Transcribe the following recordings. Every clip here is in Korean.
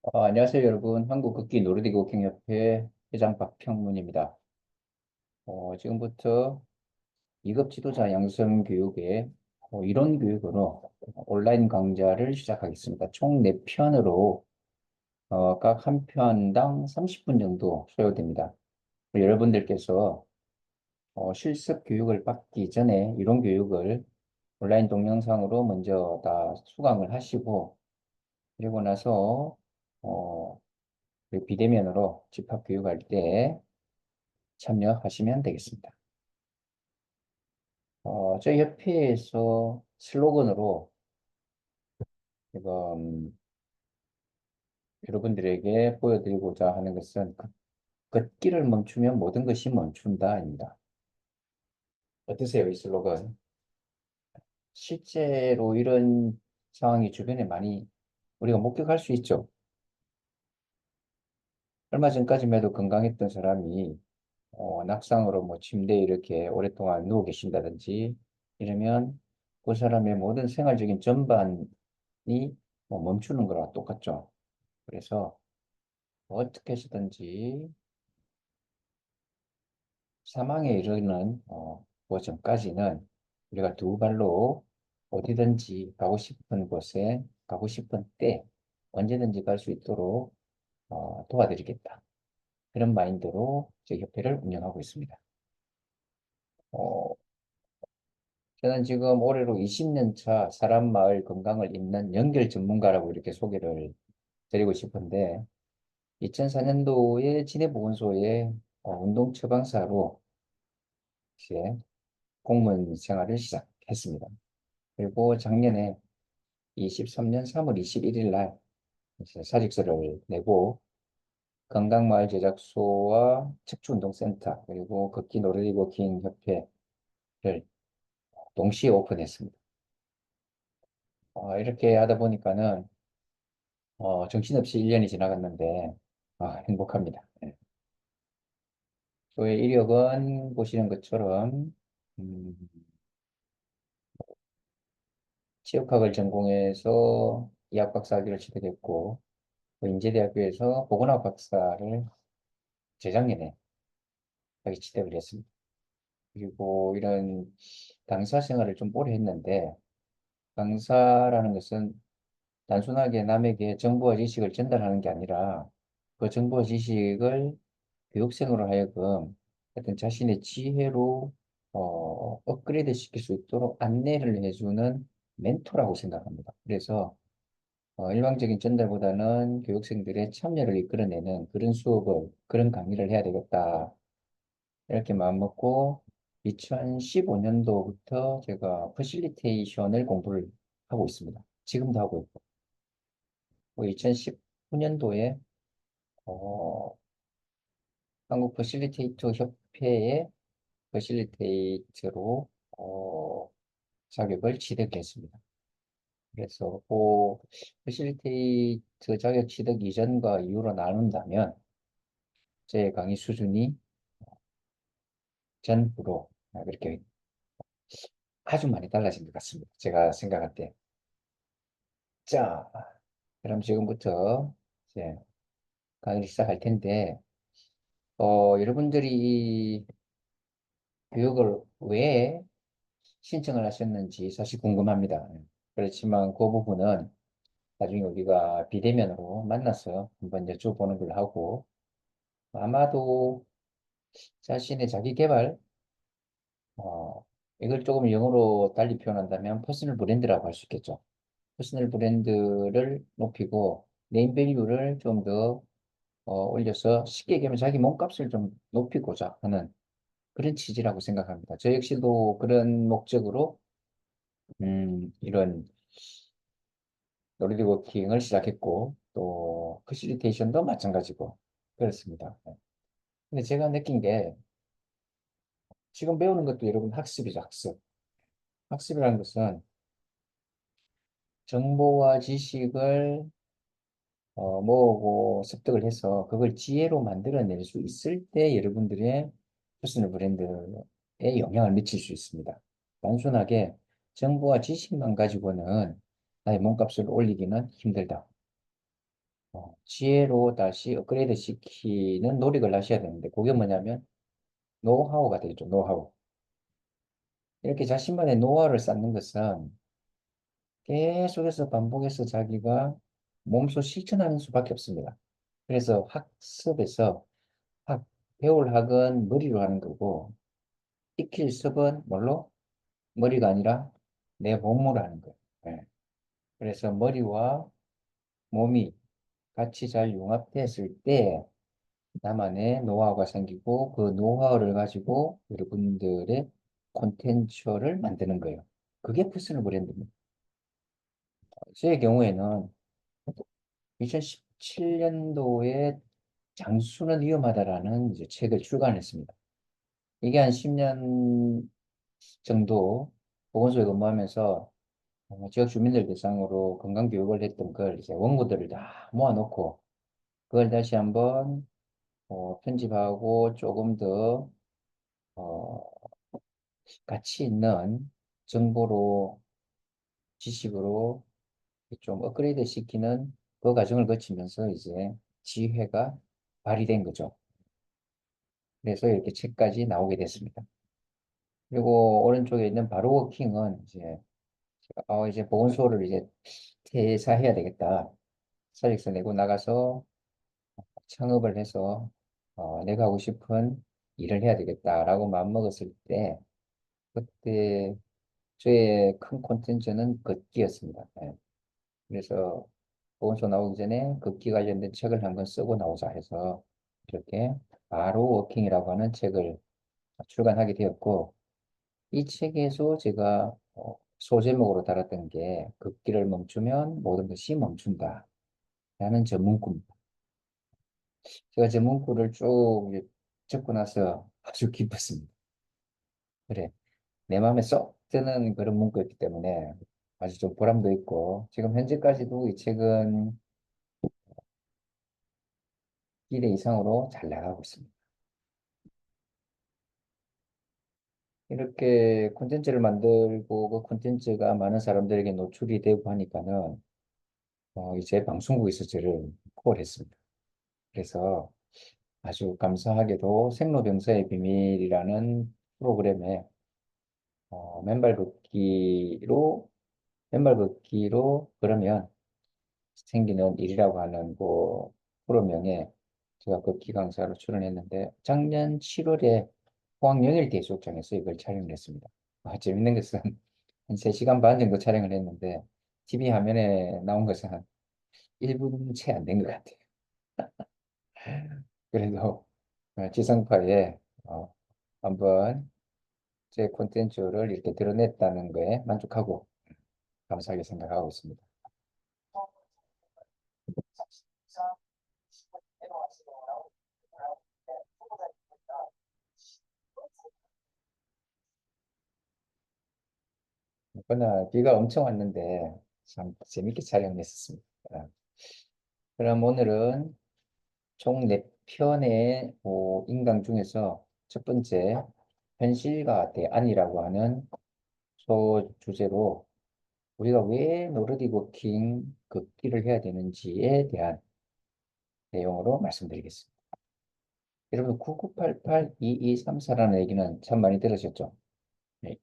안녕하세요, 여러분. 한국 극기 노르디c 워킹협회 회장 박평문입니다. 지금부터 2급 지도자 양성 교육의 이론 교육으로 온라인 강좌를 시작하겠습니다. 총 4편으로 각 한 편당 30분 정도 소요됩니다. 여러분들께서 실습 교육을 받기 전에 이론 교육을 온라인 동영상으로 먼저 다 수강을 하시고, 그리고 나서 어, 그 비대면으로 집합교육할 때 참여하시면 되겠습니다. 저희 협회에서 슬로건으로 지금 여러분들에게 보여드리고자 하는 것은 걷기를 멈추면 모든 것이 멈춘다입니다. 어떠세요, 이 슬로건? 실제로 이런 상황이 주변에 많이 우리가 목격할 수 있죠. 얼마 전까지만 해도 건강했던 사람이 낙상으로 뭐 침대에 이렇게 오랫동안 누워 계신다든지 이러면 그 사람의 모든 생활적인 전반이 뭐 멈추는 거랑 똑같죠. 그래서 어떻게 해서든지 사망에 이르는 그 전까지는 우리가 두 발로 어디든지 가고 싶은 곳에 가고 싶은 때 언제든지 갈 수 있도록 도와드리겠다. 그런 마인드로 저희 협회를 운영하고 있습니다. 어, 저는 지금 올해로 20년 차 사람 마을 건강을 잇는 연결 전문가라고 이렇게 소개를 드리고 싶은데 2004년도에 진해보건소에 운동 처방사로 이제 공무원 생활을 시작했습니다. 그리고 작년에 23년 3월 21일 날 이제 사직서를 내고 건강마을 제작소와 척추운동센터 그리고 걷기 노르딕 워킹 협회를 동시에 오픈했습니다. 이렇게 하다 보니까는 정신없이 1년이 지나갔는데 행복합니다. 예. 저의 이력은 보시는 것처럼 음, 체육학을 전공해서 이학 박사학위를 취득했고 또 인제대학교에서 보건학 박사를 재작년에 여기 취득을 했습니다. 그리고 이런 강사 생활을 좀 오래 했는데 강사라는 것은 단순하게 남에게 정보와 지식을 전달하는 게 아니라 그 정보와 지식을 교육생으로 하여금 어떤 자신의 지혜로 업그레이드 시킬 수 있도록 안내를 해주는 멘토라고 생각합니다. 그래서 일방적인 전달보다는 교육생들의 참여를 이끌어내는 그런 수업을, 그런 강의를 해야 되겠다. 이렇게 마음먹고 2015년도부터 제가 퍼실리테이션을 공부를 하고 있습니다. 지금도 하고 있고. 2019년도에 한국 퍼실리테이터 협회의 퍼실리테이터로 자격을 취득했습니다. 그래서 그 퍼실리테이터 자격 취득 이전과 이후로 나눈다면 제 강의 수준이 전후로 그렇게 아주 많이 달라진 것 같습니다. 제가 생각할 때. 자, 그럼 지금부터 이제 강의를 시작할 텐데, 여러분들이 이 교육을 왜 신청을 하셨는지 사실 궁금합니다. 그렇지만 그 부분은 나중에 우리가 비대면으로 만나서 한번 여쭤보는 걸로 하고, 아마도 자신의 자기 개발, 이걸 조금 영어로 달리 표현한다면 퍼스널 브랜드라고 할 수 있겠죠. 퍼스널 브랜드를 높이고 네임 밸류를 좀 더 올려서 쉽게 얘기하면 자기 몸값을 좀 높이고자 하는 그런 취지라고 생각합니다. 저 역시도 그런 목적으로 이런 놀이기 워킹을 시작했고 또 퍼실리테이션도 마찬가지고 그렇습니다. 네. 근데 제가 느낀 게 지금 배우는 것도 여러분 학습이죠, 학습. 학습이라는 것은 정보와 지식을 모으고 습득을 해서 그걸 지혜로 만들어낼 수 있을 때 여러분들의 퍼스널 브랜드에 영향을 미칠 수 있습니다. 단순하게 정보와 지식만 가지고는 나의 몸값을 올리기는 힘들다. 지혜로 다시 업그레이드 시키는 노력을 하셔야 되는데, 그게 뭐냐면, 노하우가 되겠죠, 노하우. 이렇게 자신만의 노하우를 쌓는 것은 계속해서 반복해서 자기가 몸소 실천하는 수밖에 없습니다. 그래서 학습에서 학, 배울 학은 머리로 하는 거고, 익힐 습은 뭘로? 머리가 아니라 내 몸으로 하는 거예요. 예. 그래서 머리와 몸이 같이 잘 융합됐을 때 나만의 노하우가 생기고 그 노하우를 가지고 여러분들의 콘텐츠를 만드는 거예요. 그게 퍼스널 브랜드입니다. 제 경우에는 2017년도에 장수는 위험하다라는 이제 책을 출간했습니다. 이게 한 10년 정도 보건소에 근무하면서 지역 주민들 대상으로 건강교육을 했던 걸 이제 원고들을 다 모아놓고 그걸 다시 한번 편집하고 조금 더 어, 가치 있는 정보로 지식으로 좀 업그레이드 시키는 그 과정을 거치면서 이제 지혜가 발휘된 거죠. 그래서 이렇게 책까지 나오게 됐습니다. 그리고 오른쪽에 있는 바로 워킹은 이제 보건소를 이제 퇴사해야 되겠다. 사직서 내고 나가서 창업을 해서 내가 하고 싶은 일을 해야 되겠다라고 마음먹었을 때 그때 저의 큰 콘텐츠는 걷기였습니다. 예. 그래서 보건소 나오기 전에 걷기 관련된 책을 한권 쓰고 나오자 해서 이렇게 바로 워킹이라고 하는 책을 출간하게 되었고 이 책에서 제가 소제목으로 달았던 게 걷기를 멈추면 모든 것이 멈춘다 라는 전문구입니다. 제가 전문구를 쭉 이제 적고 나서 아주 기뻤습니다. 그래, 내 마음에 쏙 드는 그런 문구였기 때문에 아주 좀 보람도 있고 지금 현재까지도 이 책은 기대 이상으로 잘 나가고 있습니다. 이렇게 콘텐츠를 만들고 그 콘텐츠가 많은 사람들에게 노출이 되고 하니까는 이제 방송국에서 저를 콜했습니다. 그래서 아주 감사하게도 생로병사의 비밀이라는 프로그램에 맨발 걷기로 그러면 생기는 일이라고 하는 그 프로명에 제가 걷기 강사로 출연했는데 작년 7월에 포항 영일대 해수욕장에서 이걸 촬영을 했습니다. 재밌는 것은 한 3시간 반 정도 촬영을 했는데 TV 화면에 나온 것은 한 1분 채 안 된 것 같아요. 그래도 지상파에 한번 제 콘텐츠를 이렇게 드러냈다는 거에 만족하고 감사하게 생각하고 있습니다. 그러나 비가 엄청 왔는데 참 재밌게 촬영했었습니다. 그럼 오늘은 총 4편의 인강 중에서 첫 번째 현실과 대안이라고 하는 소 주제로 우리가 왜 노르디 워킹 걷기를 해야 되는지에 대한 내용으로 말씀드리겠습니다. 여러분 9988-2234라는 얘기는 참 많이 들으셨죠? 네.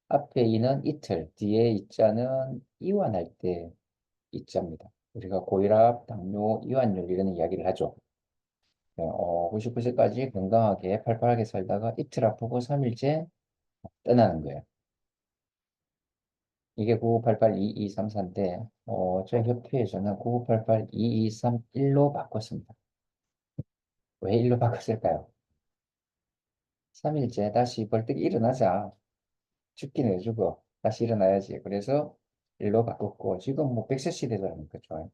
앞에 이는 이틀, 뒤에 이자는 이완할 때 이자입니다. 우리가 고혈압, 당뇨, 이완율 이런 이야기를 하죠. 네, 99세까지 건강하게 팔팔하게 살다가 이틀 아프고 3일째 떠나는 거예요. 이게 9988-2234인데 저희 협회에서는 9988-2231로 바꿨습니다. 왜 1로 바꿨을까요? 3일째 다시 벌떡 일어나자. 죽긴 왜 죽어. 다시 일어나야지. 그래서 1로 바꿨고 지금 뭐 100세 시대라는 거죠.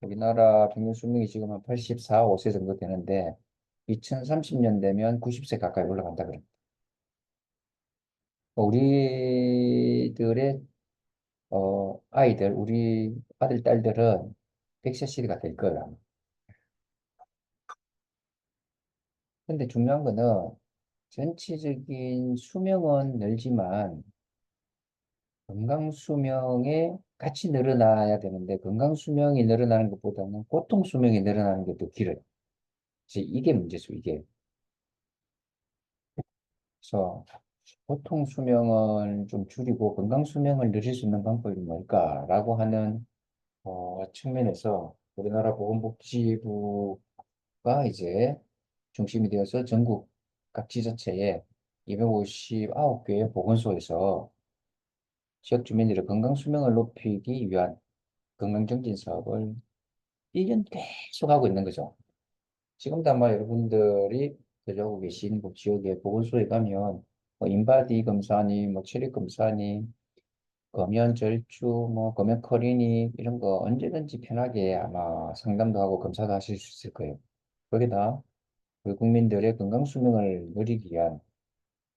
우리나라 평균 수명이 지금 한 84, 5세 정도 되는데 2030년 되면 90세 가까이 올라간다 그럽니다. 우리들의 아이들, 우리 아들, 딸들은 100세 시대가 될 거야. 근데 중요한 거는 전체적인 수명은 늘지만 건강 수명의 같이 늘어나야 되는데 건강 수명이 늘어나는 것보다는 고통 수명이 늘어나는 게 더 길어요. 이게 문제죠, 이게. 그래서 보통 수명을 좀 줄이고 건강 수명을 늘릴 수 있는 방법이 뭘까라고 하는 측면에서 우리나라 보건복지부가 이제 중심이 되어서 전국 각 지자체에 259개의 보건소에서 지역 주민들의 건강 수명을 높이기 위한 건강정진 사업을 1년 계속 하고 있는 거죠. 지금도 아마 여러분들이 거주하고 계신 그 지역의 보건소에 가면 뭐 인바디 검사니 뭐 체력 검사니 검연 절주 뭐 검연 커리니 이런 거 언제든지 편하게 아마 상담도 하고 검사도 하실 수 있을 거예요. 거기다 우리 국민들의 건강 수명을 누리기 위한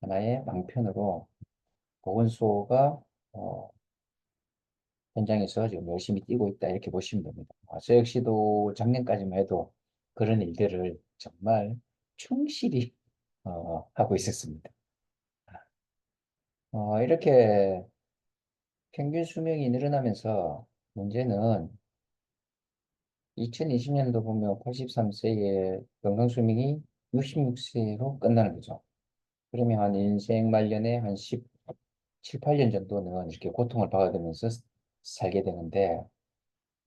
하나의 방편으로 보건소가 어, 현장에서 지금 열심히 뛰고 있다 이렇게 보시면 됩니다. 저 역시도 작년까지만 해도 그런 일들을 정말 충실히 하고 있었습니다. 이렇게 평균 수명이 늘어나면서 문제는 2020년도 보면 83세의 건강 수명이 66세로 끝나는 거죠. 그러면 한 인생 말년에 한 17, 8년 정도는 이렇게 고통을 받아가면서 살게 되는데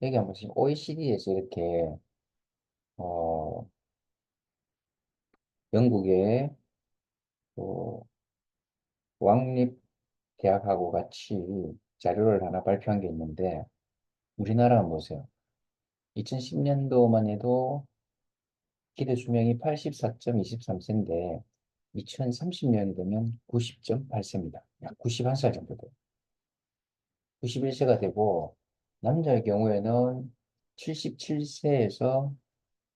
여기 한번 보시면 OECD에서 이렇게 어, 영국의 또 왕립대학하고 같이 자료를 하나 발표한 게 있는데 우리나라 한번 보세요. 2010년도만 해도 기대 수명이 84.23세인데 2030년이 되면 90.8세입니다. 약 91살 정도 돼요. 91세가 되고 남자의 경우에는 77세에서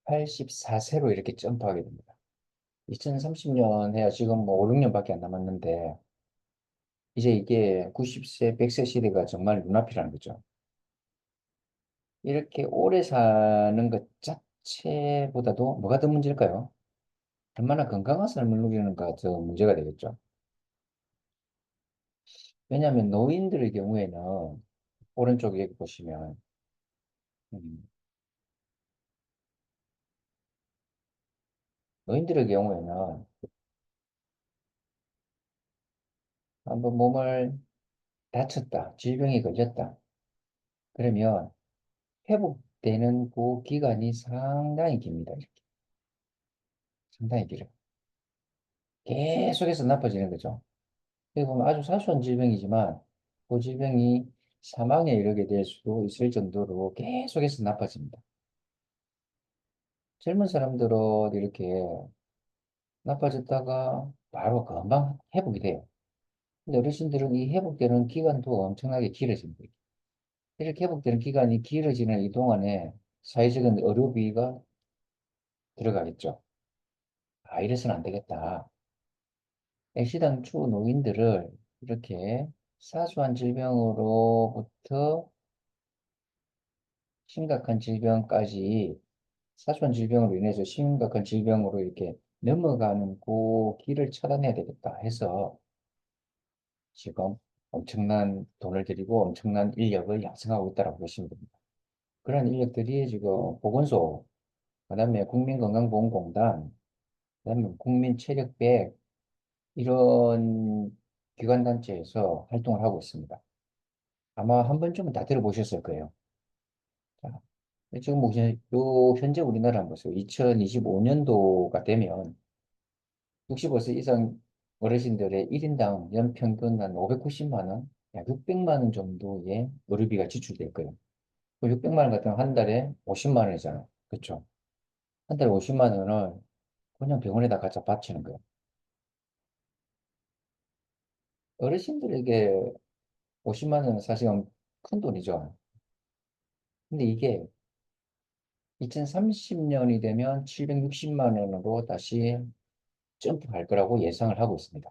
84세로 이렇게 점프하게 됩니다. 2030년 해야 지금 뭐 5, 6년밖에 안 남았는데 이제 이게 90세, 100세 시대가 정말 눈앞이라는 거죠. 이렇게 오래 사는 것 자체보다도 뭐가 더 문제일까요? 얼마나 건강한 삶을 누리는가 더 문제가 되겠죠. 왜냐하면 노인들의 경우에는 오른쪽에 보시면 음, 노인들의 경우에는 한번 몸을 다쳤다, 질병이 걸렸다. 그러면 회복되는 그 기간이 상당히 깁니다. 이렇게. 상당히 길어요. 계속해서 나빠지는 거죠. 여기 보면 아주 사소한 질병이지만 그 질병이 사망에 이르게 될 수도 있을 정도로 계속해서 나빠집니다. 젊은 사람들은 이렇게 나빠졌다가 바로 금방 회복이 돼요. 근데 어르신들은 이 회복되는 기간도 엄청나게 길어집니다. 이렇게 회복되는 기간이 길어지는 이 동안에 사회적인 의료비가 들어가겠죠. 이래서는 안 되겠다. 애시당초 노인들을 이렇게 사소한 질병으로부터 심각한 질병까지 사소한 질병으로 인해서 심각한 질병으로 이렇게 넘어가는 그 길을 차단해야 되겠다 해서 지금 엄청난 돈을 들이고 엄청난 인력을 양성하고 있다고 보시면 됩니다. 그런 인력들이 지금 보건소, 그다음에 국민건강보험공단, 그다음에 국민체력백 이런 기관단체에서 활동을 하고 있습니다. 아마 한 번쯤은 다 들어보셨을 거예요. 자, 지금 뭐 현재 우리나라 한번 보세요. 2025년도가 되면 65세 이상 어르신들의 1인당 연평균 한 590만 원, 약 600만 원 정도의 의료비가 지출될 거예요. 그 600만 원 같은 한 달에 50만 원이잖아요. 그렇죠? 한 달에 50만 원을 그냥 병원에다 갖다 바치는 거예요. 어르신들에게 50만 원은 사실은 큰 돈이죠. 근데 이게 2030년이 되면 760만 원으로 다시 점프할 거라고 예상을 하고 있습니다.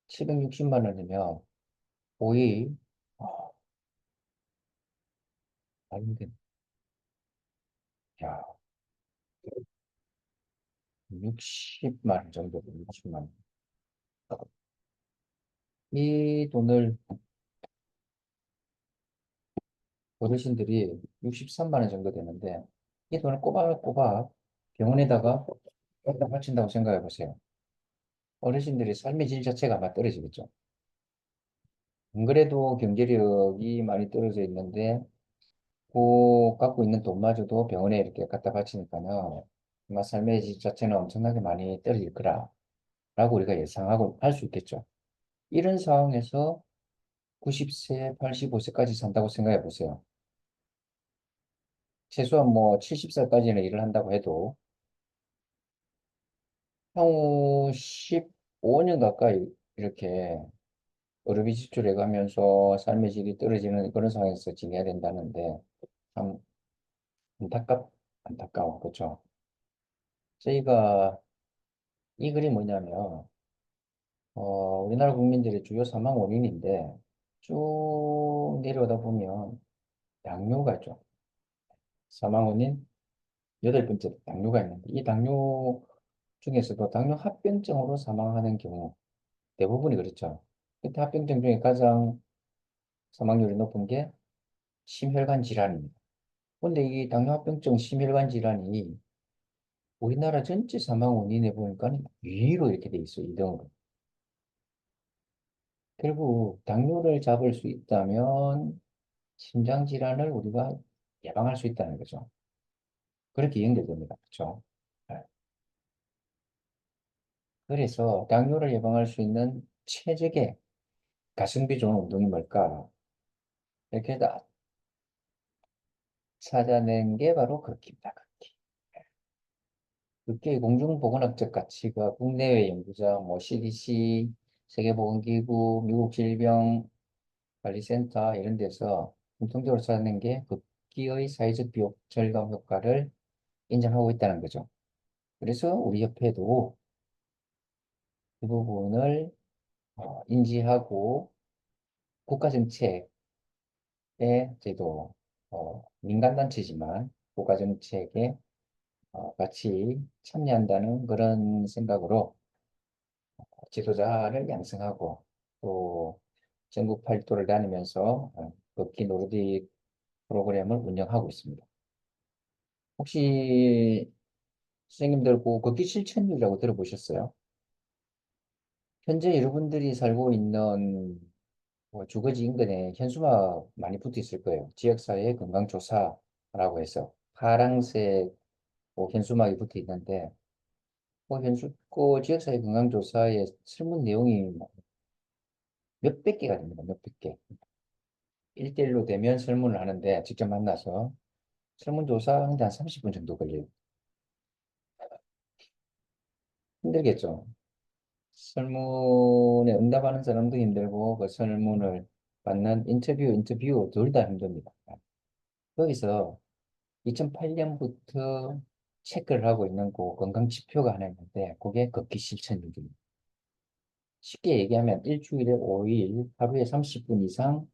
760만 원이면 거의 아닌데, 야, 60만 원 정도, 60만 원. 이 돈을 어르신들이 63만 원 정도 되는데 이 돈을 꼬박꼬박 병원에다가 갖다 바친다고 생각해 보세요. 어르신들의 삶의 질 자체가 아마 떨어지겠죠. 안 그래도 경제력이 많이 떨어져 있는데 그 갖고 있는 돈마저도 병원에 이렇게 갖다 바치니까요. 아마 삶의 질 자체는 엄청나게 많이 떨어질 거라라고 우리가 예상하고 할 수 있겠죠. 이런 상황에서 90세, 85세까지 산다고 생각해 보세요. 최소한 뭐 70살까지는 일을 한다고 해도 향후 15년 가까이 이렇게 의료비 지출해 가면서 삶의 질이 떨어지는 그런 상황에서 지내야 된다는데 참 안타까워. 그렇죠? 저희가 이 글이 뭐냐면 우리나라 국민들의 주요 사망 원인인데 쭉 내려오다 보면 당뇨가 있죠. 사망 원인 여덟 번째 당뇨가 있는데 이 당뇨 중에서도 당뇨 합병증으로 사망하는 경우 대부분이 그렇죠. 그때 합병증 중에 가장 사망률이 높은 게 심혈관 질환입니다. 근데 이 당뇨 합병증 심혈관 질환이 우리나라 전체 사망 원인에 보니까 위로 이렇게 돼 있어요. 2등으로. 결국 당뇨를 잡을 수 있다면 심장 질환을 우리가 예방할 수 있다는 거죠. 그렇게 연결됩니다. 그렇죠? 네. 그래서 당뇨를 예방할 수 있는 최적의 가성비 좋은 운동이 뭘까? 이렇게 다 찾아낸 게 바로 걷기입니다. 걷기. 걷기의 공중보건학적 가치가 국내외 연구자, 뭐 CDC, 세계보건기구, 미국 질병관리센터 이런 데서 공통적으로 찾아낸 게 걷기의 사회적 비용 절감 효과를 인정하고 있다는 거죠. 그래서 우리 협회도 이 부분을 인지하고 국가 정책에 저희도 민간단체지만 국가 정책에 같이 참여한다는 그런 생각으로 지도자를 양성하고 또 전국 팔도를 다니면서 걷기 노르딕 프로그램을 운영하고 있습니다. 혹시 선생님들 그 걷기 실천율이라고 들어보셨어요? 현재 여러분들이 살고 있는 주거지 인근에 현수막 많이 붙어 있을 거예요. 지역사회 건강조사라고 해서 파란색 현수막이 붙어 있는데 지역사회 건강조사의 설문 내용이 뭐 몇백 개가 됩니다. 몇백 개. 1대1로 되면 설문을 하는데 직접 만나서 설문조사 하는데 한 30분 정도 걸려요. 힘들겠죠. 설문에 응답하는 사람도 힘들고 그 설문을 받는 인터뷰 둘 다 힘듭니다. 거기서 2008년부터 체크를 하고 있는 그 건강 지표가 하나 있는데 그게 걷기 실천율입니다. 쉽게 얘기하면 일주일에 5일 하루에 30분 이상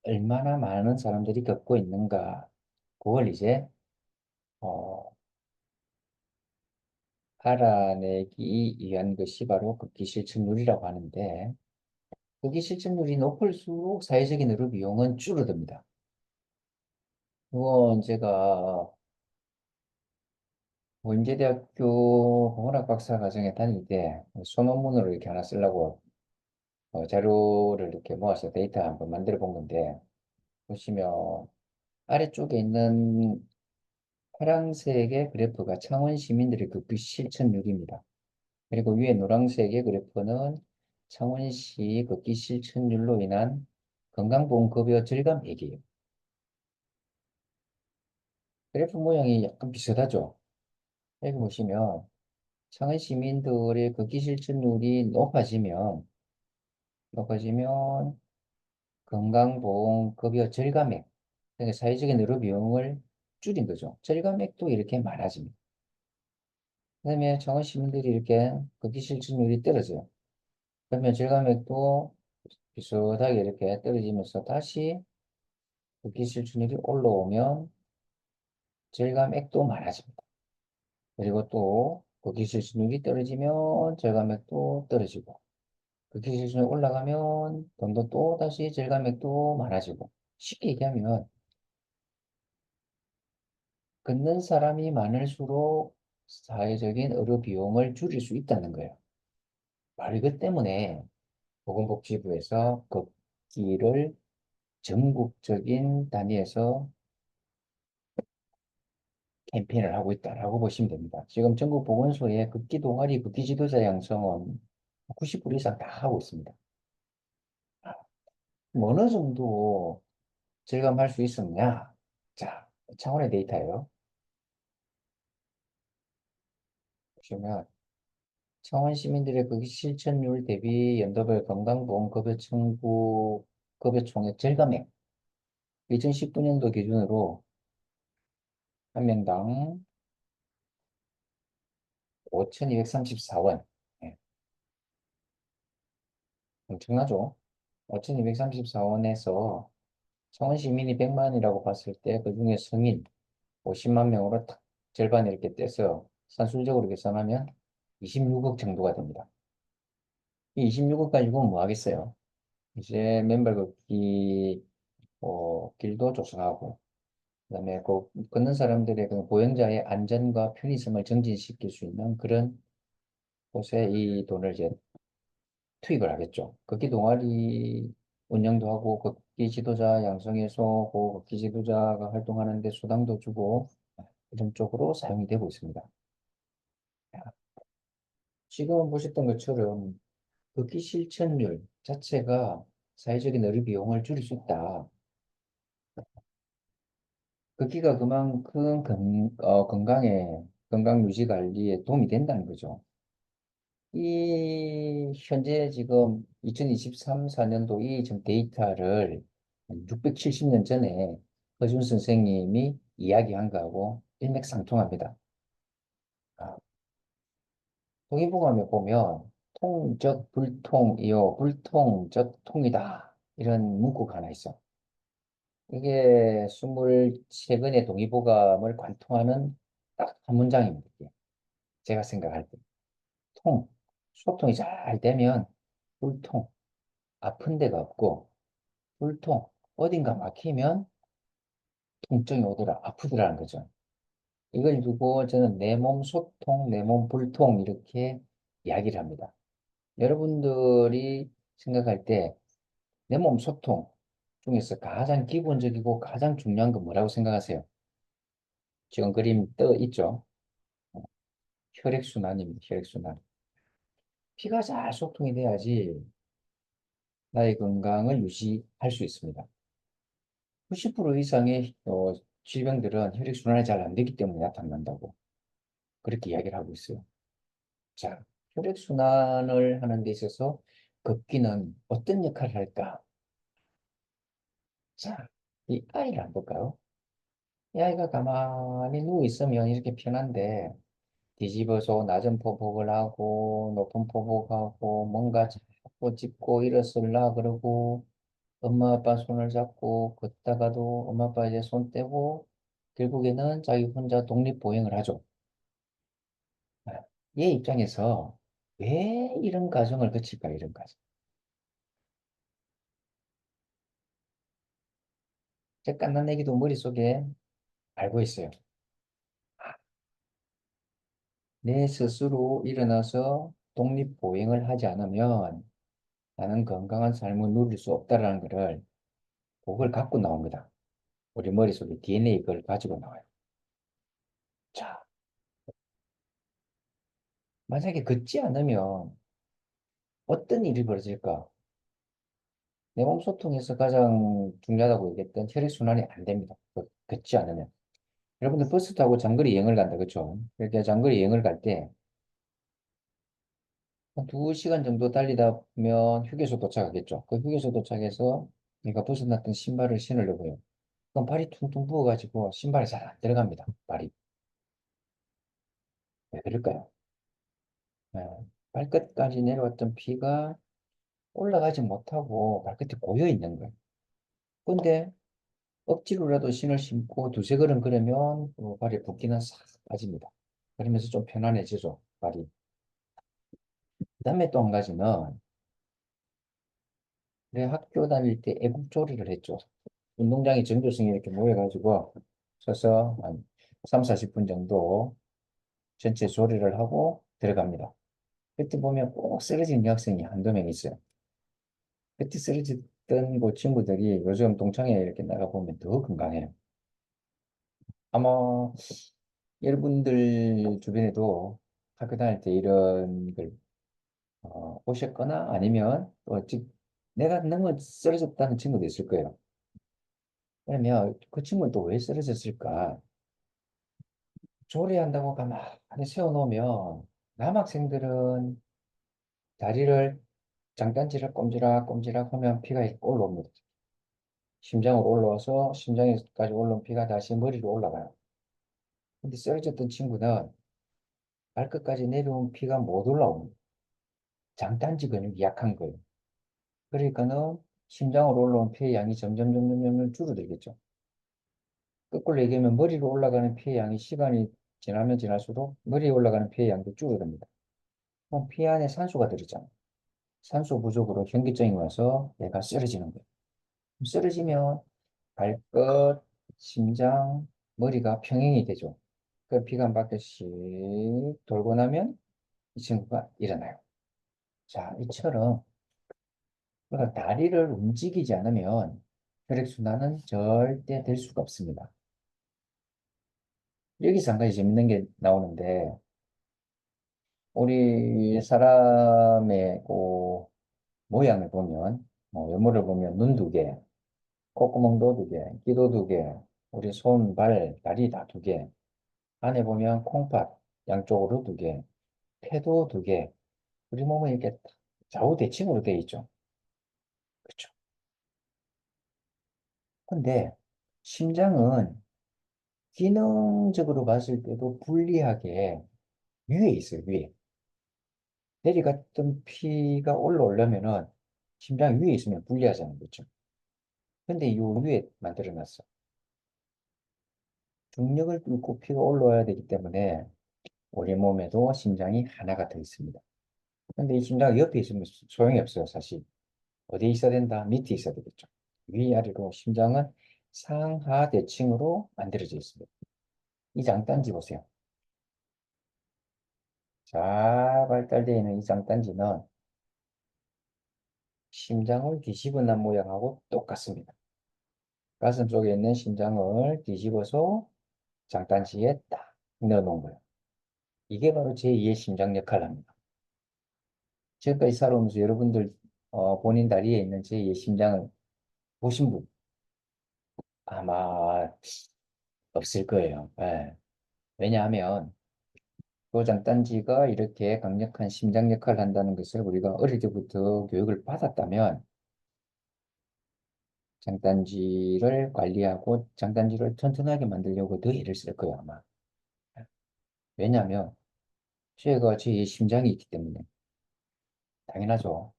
얼마나 많은 사람들이 걷고 있는가 그걸 이제 어, 알아내기 위한 것이 바로 걷기 실천율이라고 하는데 걷기 실천율이 높을수록 사회적인 의료 비용은 줄어듭니다. 이건 제가 인제대학교 공원학 박사 과정에 다닐 때 소논문으로 이렇게 하나 쓰려고 자료를 이렇게 모아서 데이터 한번 만들어 본 건데 보시면 아래쪽에 있는 파란색의 그래프가 창원 시민들의 걷기 실천율입니다. 그리고 위에 노란색의 그래프는 창원시 걷기 실천율로 인한 건강보험급여 절감액이에요. 그래프 모양이 약간 비슷하죠? 여기 보시면 창원 시민들의 걷기 실천율이 높아지면 건강보험급여 절감액, 그러니까 사회적인 의료 비용을 줄인 거죠. 절감액도 이렇게 많아집니다. 그다음에 창원 시민들이 이렇게 걷기 실천율이 떨어져요. 그러면 절감액도 비슷하게 이렇게 떨어지면서 다시 걷기 실천율이 올라오면 절감액도 많아집니다. 그리고 또 걷기 실천율이 떨어지면 절감액도 떨어지고 걷기 실천율이 올라가면 돈도 또 다시 절감액도 많아지고 쉽게 얘기하면 걷는 사람이 많을수록 사회적인 의료 비용을 줄일 수 있다는 거예요. 바로 이것 때문에 보건복지부에서 걷기를 전국적인 단위에서 캠페인을 하고 있다라고 보시면 됩니다. 지금 전국 보건소에 걷기 동아리, 걷기 지도자 양성은 90% 이상 다 하고 있습니다. 어느 정도 절감할 수 있었냐? 자, 차원의 데이터예요. 보시면 창원 시민들의 그 실천율 대비 연도별 건강보험 급여 청구 급여 총액 절감액 2019년도 기준으로 한 명당 5,234원. 예, 엄청나죠? 5,234원에서 창원 시민이 100만이라고 봤을 때 그중에 성인 50만 명으로 딱 절반 이렇게 떼서 산술적으로 계산하면 26억 정도가 됩니다. 이 26억 가지고 뭐 하겠어요? 이제 맨발 걷기 길도 조성하고 그다음에 그 걷는 사람들의 그 보행자의 안전과 편의성을 증진시킬 수 있는 그런 곳에 이 돈을 이제 투입을 하겠죠. 걷기 동아리 운영도 하고 걷기 지도자 양성해서 그 걷기 지도자가 활동하는데 수당도 주고 이런 쪽으로 사용이 되고 있습니다. 지금 보셨던 것처럼 걷기 실천율 자체가 사회적인 의료 비용을 줄일 수 있다. 걷기가 그만큼 건강 유지 관리에 도움이 된다는 거죠. 이 현재 지금 2023, 4년도 이 지금 데이터를 670년 전에 허준 선생님이 이야기한 거하고 일맥상통합니다. 아, 동의보감에 보면 통적 불통이요 불통적 통이다 이런 문구가 하나 있어. 이게 23건의 동의보감을 관통하는 딱 한 문장입니다. 이게. 제가 생각할 때 통, 소통이 잘 되면 불통, 아픈 데가 없고 불통, 어딘가 막히면 통증이 오더라, 아프더라는 거죠. 이걸 두고 저는 내 몸 소통, 내 몸 불통 이렇게 이야기를 합니다. 여러분들이 생각할 때 내 몸 소통 중에서 가장 기본적이고 가장 중요한 건 뭐라고 생각하세요? 지금 그림 떠 있죠? 어, 혈액순환입니다. 혈액순환. 피가 잘 소통이 돼야지 나의 건강을 유지할 수 있습니다. 90% 이상의 질병들은 혈액순환이 잘 안 되기 때문에 나타난다고 그렇게 이야기를 하고 있어요. 자, 혈액순환을 하는 데 있어서 걷기는 어떤 역할을 할까? 자, 이 아이를 한번 볼까요? 이 아이가 가만히 누워 있으면 이렇게 편한데 뒤집어서 낮은 포복을 하고 높은 포복하고 뭔가 자꾸 짚고 일어서려 그러고 엄마 아빠 손을 잡고 걷다가도 엄마 아빠 이제 손 떼고 결국에는 자기 혼자 독립보행을 하죠. 아, 얘 입장에서 왜 이런 과정을 거칠까 이런 과정. 제 깐난 얘기도 머릿속에 알고 있어요. 내 스스로 일어나서 독립보행을 하지 않으면 나는 건강한 삶을 누릴 수 없다라는 거를 그걸 갖고 나옵니다. 우리 머릿속에 DNA 그걸 가지고 나와요. 자, 만약에 걷지 않으면 어떤 일이 벌어질까? 내 몸 소통에서 가장 중요하다고 얘기했던 혈액순환이 안 됩니다. 걷지 않으면. 여러분들 버스 타고 장거리 여행을 간다, 그렇죠? 그렇게 장거리 여행을 갈 때 한 2시간 정도 달리다 보면 휴게소 도착하겠죠. 그 휴게소 도착해서 내가 벗어났던 신발을 신으려고요. 그럼 발이 퉁퉁 부어가지고 신발이 잘 안 들어갑니다. 발이. 왜 그럴까요? 네. 발끝까지 내려왔던 피가 올라가지 못하고 발끝이 고여 있는 거예요. 근데 억지로라도 신을 신고 두세 걸음 걸으면 발에 붓기는 싹 빠집니다. 그러면서 좀 편안해지죠, 발이. 그다음에 또 한 가지는 내가 학교 다닐 때 애국조리를 했죠. 운동장에 전교생이 이렇게 모여가지고 서서 3, 40분 정도 전체 조리를 하고 들어갑니다. 그때 보면 꼭 쓰러지는 여학생이 한두 명 있어요. 그때 쓰러졌던 그 친구들이 요즘 동창회 이렇게 나가보면 더 건강해요. 아마 여러분들 주변에도 학교 다닐 때 이런 걸 보셨거나 아니면 또 내가 너무 쓰러졌다는 친구도 있을 거예요. 그러면 그 친구는 또 왜 쓰러졌을까? 조리한다고 가만히 세워놓으면 남학생들은 다리를 장단지를 꼼지락꼼지락 하면 피가 이렇게 올라옵니다. 심장으로 올라와서 심장에까지 올라온 피가 다시 머리로 올라가요. 근데 쓰러졌던 친구는 발끝까지 내려온 피가 못 올라옵니다. 장단지 근육이 약한 거예요. 그러니까는 심장으로 올라온 피의 양이 점점 줄어들겠죠. 거꾸로 얘기하면 머리로 올라가는 피의 양이 시간이 지나면 지날수록 머리에 올라가는 피의 양도 줄어듭니다. 그럼 피 안에 산소가 들었잖아요. 산소 부족으로 현기증이 와서 얘가 쓰러지는 거예요. 쓰러지면 발끝, 심장, 머리가 평행이 되죠. 그 피가 한 바퀴씩 돌고 나면 이 친구가 일어나요. 자, 이처럼 그러니까 다리를 움직이지 않으면 혈액순환은 절대 될 수가 없습니다. 여기서 한 가지 재밌는 게 나오는데 우리 사람의 그 모양을 보면 외모를 보면 눈 두 개, 콧구멍도 두 개, 귀도 두 개, 우리 손, 발, 다리 다 두 개. 안에 보면 콩팥 양쪽으로 두 개, 폐도 두 개. 우리 몸은 이렇게 좌우 대칭으로 되어 있죠. 그렇죠. 근데 심장은 기능적으로 봤을 때도 불리하게 위에 있어요, 위에. 내리갔던 피가 올라오려면은 심장 위에 있으면 불리하잖아요, 그렇죠? 근데 이 위에 만들어 놨어. 중력을 뚫고 피가 올라와야 되기 때문에 우리 몸에도 심장이 하나가 더 있습니다. 근데 이 심장이 옆에 있으면 소용이 없어요, 사실. 어디에 있어야 된다? 밑에 있어야 되겠죠. 위아래로 심장은 상하 대칭으로 만들어져 있습니다. 이 장단지 보세요. 잘 발달되어 있는 이 장단지는 심장을 뒤집어 놓은 모양하고 똑같습니다. 가슴 속에 있는 심장을 뒤집어서 장단지에 딱 넣어놓은 거예요. 이게 바로 제2의 심장 역할을 합니다. 지금까지 살아오면서 여러분들 본인 다리에 있는 제2의 심장을 보신 분 아마 없을 거예요. 예. 왜냐하면 그 장단지가 이렇게 강력한 심장 역할을 한다는 것을 우리가 어릴 때부터 교육을 받았다면 장단지를 관리하고 장단지를 튼튼하게 만들려고 더 애를 쓸 거예요, 아마. 왜냐하면 제가 제 심장이 있기 때문에 당연하죠.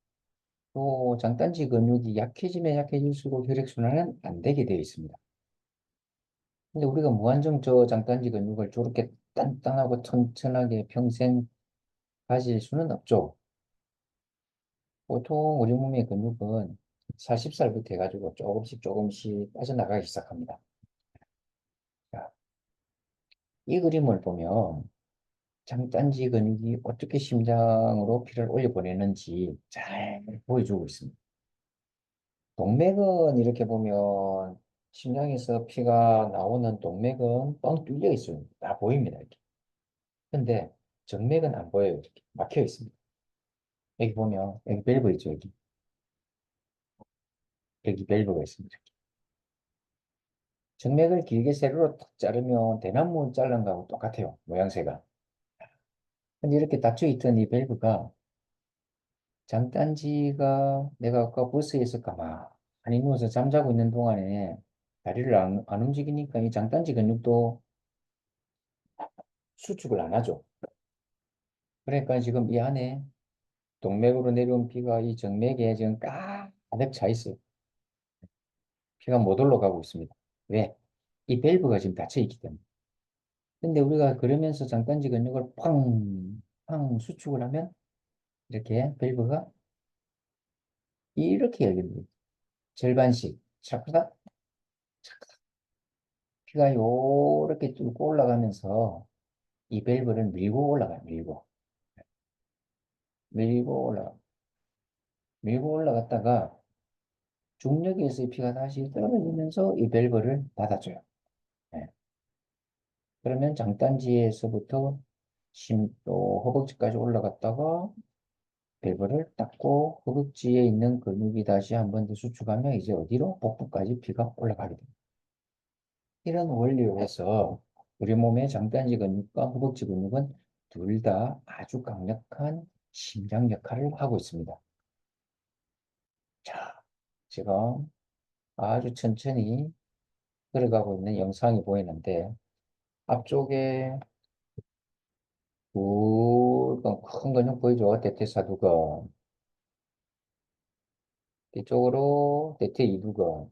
또 장단지 근육이 약해지면 약해질수록 혈액순환은 안 되게 되어 있습니다. 근데 우리가 무한정 저 장단지 근육을 저렇게 단단하고 튼튼하게 평생 가질 수는 없죠. 보통 우리 몸의 근육은 40살부터 해가지고 조금씩 빠져나가기 시작합니다. 자, 이 그림을 보면 장단지 근육이 어떻게 심장으로 피를 올려보내는지 잘 보여주고 있습니다. 동맥은 이렇게 보면 심장에서 피가 나오는 동맥은 뻥 뚫려 있어요. 다 보입니다. 이렇게. 근데 정맥은 안 보여요. 이렇게 막혀 있습니다. 여기 보면 여기 밸브 있죠. 여기 밸브가 있습니다. 정맥을 길게 세로로 탁 자르면 대나무 자른 거하고 똑같아요. 모양새가. 근데 이렇게 닫혀 있던 이 밸브가 장단지가 내가 아까 버스에서 가만히 누워서 잠자고 있는 동안에 다리를 안 움직이니까 이 장단지 근육도 수축을 안 하죠. 그러니까 지금 이 안에 동맥으로 내려온 피가 이 정맥에 지금 가득 차 있어요. 피가 못 올라가고 있습니다. 왜? 이 밸브가 지금 닫혀 있기 때문에. 근데 우리가 그러면서 장단지 근육을 팡 수축을 하면 이렇게 밸브가 이렇게 열립니다. 절반씩 차크다 차크다 피가 요렇게 뚫고 올라가면서 이 밸브를 밀고 올라가요. 밀고 올라가. 밀고 올라갔다가 중력에 의해서 이 피가 다시 떨어지면서 이 밸브를 닫아줘요. 네. 그러면 장단지에서부터 또 허벅지까지 올라갔다가 밸브를 닫고 허벅지에 있는 근육이 다시 한 번 더 수축하면 이제 어디로? 복부까지 피가 올라가게 됩니다. 이런 원리로 해서 우리 몸의 장단지 근육과 허벅지 근육은 둘 다 아주 강력한 심장 역할을 하고 있습니다. 자, 지금 아주 천천히 들어가고 있는 영상이 보이는데 앞쪽에 굵은 큰 근육 보이죠? 대퇴사두근. 이쪽으로 대퇴이두근.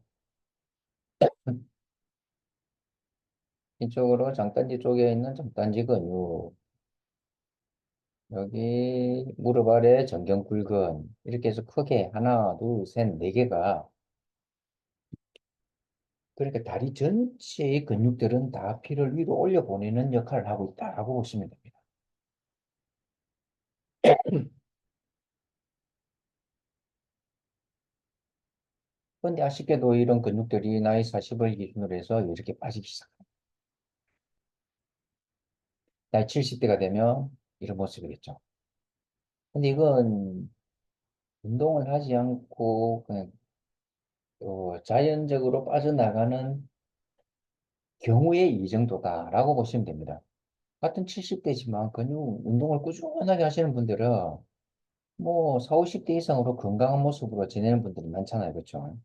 이쪽으로 장단지 쪽에 있는 장단지 근육. 여기 무릎 아래 정경굴근. 이렇게 해서 크게 하나, 둘, 셋, 네 개가 그러니까 다리 전체의 근육들은 다 피를 위로 올려보내는 역할을 하고 있다라고 보시면 됩니다. 그런데 아쉽게도 이런 근육들이 나이 40을 기준으로 해서 이렇게 빠지기 시작합니다. 나이 70대가 되면 이런 모습이겠죠. 근데 이건 운동을 하지 않고 그냥 자연적으로 빠져나가는 경우의 이 정도다라고 보시면 됩니다. 같은 70대지만 근육 운동을 꾸준하게 하시는 분들은 뭐 4, 50대 이상으로 건강한 모습으로 지내는 분들이 많잖아요. 그렇죠?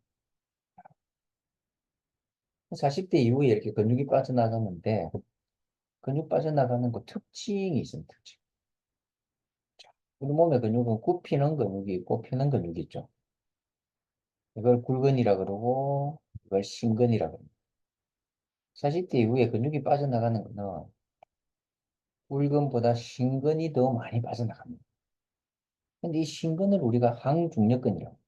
40대 이후에 이렇게 근육이 빠져나가는데 근육 빠져나가는 그 특징이 있습니다. 특징. 우리 몸의 근육은 굽히는 근육이 있고 펴는 근육이 있죠. 이걸 굴근이라 그러고 이걸 신근이라 그럽니다. 40대 이후에 근육이 빠져나가는 거는 굴근보다 신근이 더 많이 빠져나갑니다. 근데 이 신근을 우리가 항중력근이라고 해요.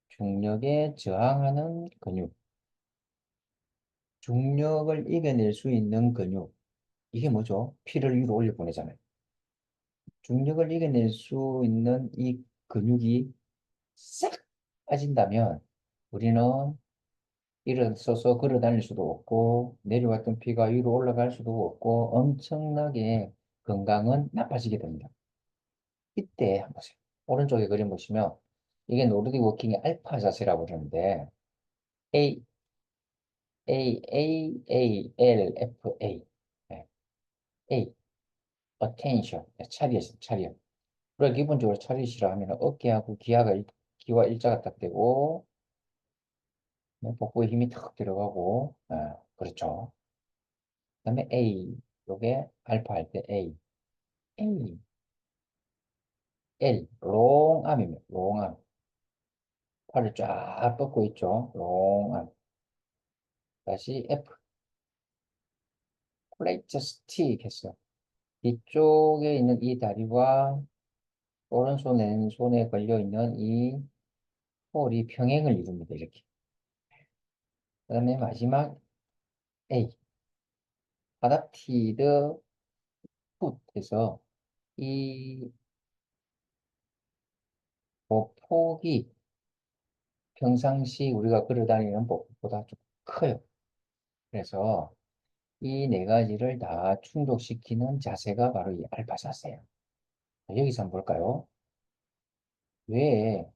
중력에 저항하는 근육, 중력을 이겨낼 수 있는 근육. 이게 뭐죠? 피를 위로 올려보내잖아요. 중력을 이겨낼 수 있는 이 근육이 싹 빠진다면 우리는 일어서서 걸어 다닐 수도 없고 내려왔던 피가 위로 올라갈 수도 없고 엄청나게 건강은 나빠지게 됩니다. 이때 한번 보세요. 오른쪽에 그림 보시면 이게 노르딕 워킹의 알파 자세라고 그러는데 A, A, A, A, L, F, A. 네. A, attention. 네, 차렷. 그래 기본적으로 차렷이라 하면 어깨하고 기와 일자가 딱 되고 네, 복부에 힘이 탁 들어가고 그렇죠. 그다음에 A, 요게 알파 할 때 A, L, 롱암입니다. 롱암. 팔을 쫙 뻗고 있죠. 롱암. 다시 F, 플레이트 스틱 했어요. 뒤쪽에 있는 이 다리와 손에 걸려 있는 이 홀이 평행을 이룹니다. 이렇게. 그다음에 마지막 A, 아답티드 풋에서 이 보폭이 평상시 우리가 걸어 다니는 보폭보다 좀 커요. 그래서 이 네 가지를 다 충족시키는 자세가 바로 이 알파 자세예요. 여기서 한번 볼까요? 왜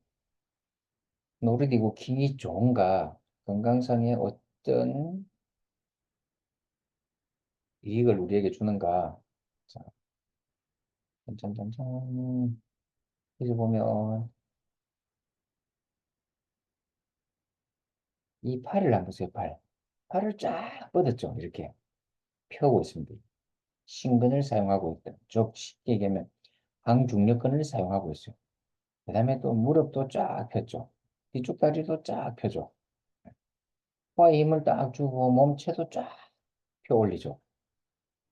노르딕 워킹이 좋은가? 건강상의 어떤 이익을 우리에게 주는가? 자, 짠짠짠짠. 여기 보면 이 팔을 한번 보세요, 팔. 팔을 쫙 뻗었죠, 이렇게. 펴고 있습니다. 신근을 사용하고 있다. 쭉 쉽게 얘기하면 항중력근을 사용하고 있어요. 그 다음에 또 무릎도 쫙 폈죠. 뒤쪽 다리도 쫙 펴죠. 코에 힘을 딱 주고 몸체도 쫙 펴 올리죠.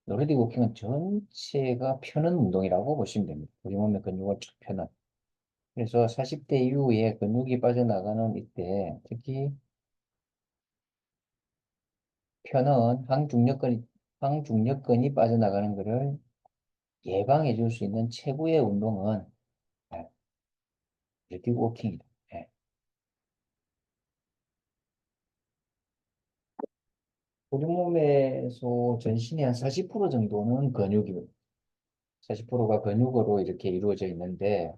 노르딕 워킹은 전체가 펴는 운동이라고 보시면 됩니다. 우리 몸의 근육을 쫙 펴는. 그래서 40대 이후에 근육이 빠져나가는 이때 특히 편은 항중력근이 빠져나가는 것을 예방해 줄 수 있는 최고의 운동은 이렇게 워킹이다. 예. 우리 몸에서 전신의 한 40% 정도는 근육이, 40%가 근육으로 이렇게 이루어져 있는데,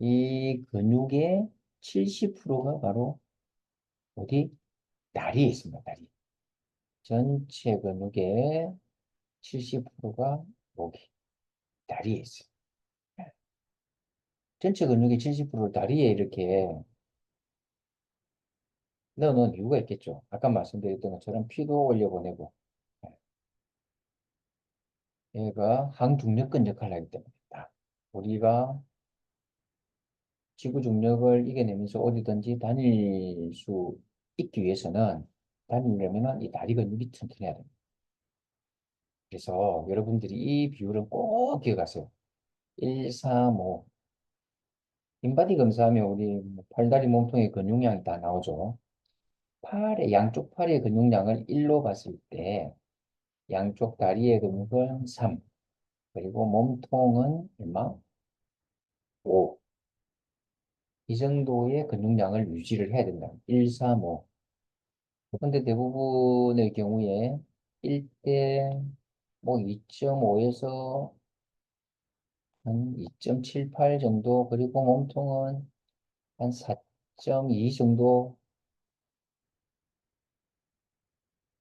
이 근육의 70%가 바로 어디? 다리에 있습니다, 다리. 전체 근육의 70%가 여기, 다리에 있어요. 예. 전체 근육의 70%를 다리에 이렇게 넣어놓은 이유가 있겠죠. 아까 말씀드렸던 것처럼 피도 올려보내고, 얘가 항중력근 역할을 하기 때문이다. 우리가 지구 중력을 이겨내면서 어디든지 다닐 수 있기 위해서는, 다니려면은 이 다리 근육이 튼튼해야 됩니다. 그래서 여러분들이 이 비율은 꼭 기억하세요. 1, 3, 5. 인바디 검사하면 우리 팔다리 몸통의 근육량이 다 나오죠. 양쪽 팔의 근육량을 1로 봤을 때, 양쪽 다리의 근육은 3, 그리고 몸통은 얼마? 5. 이 정도의 근육량을 유지를 해야 된다. 1, 3, 5. 근데 대부분의 경우에 1대 뭐 2.5에서 한 2.78 정도, 그리고 몸통은 한 4.2 정도,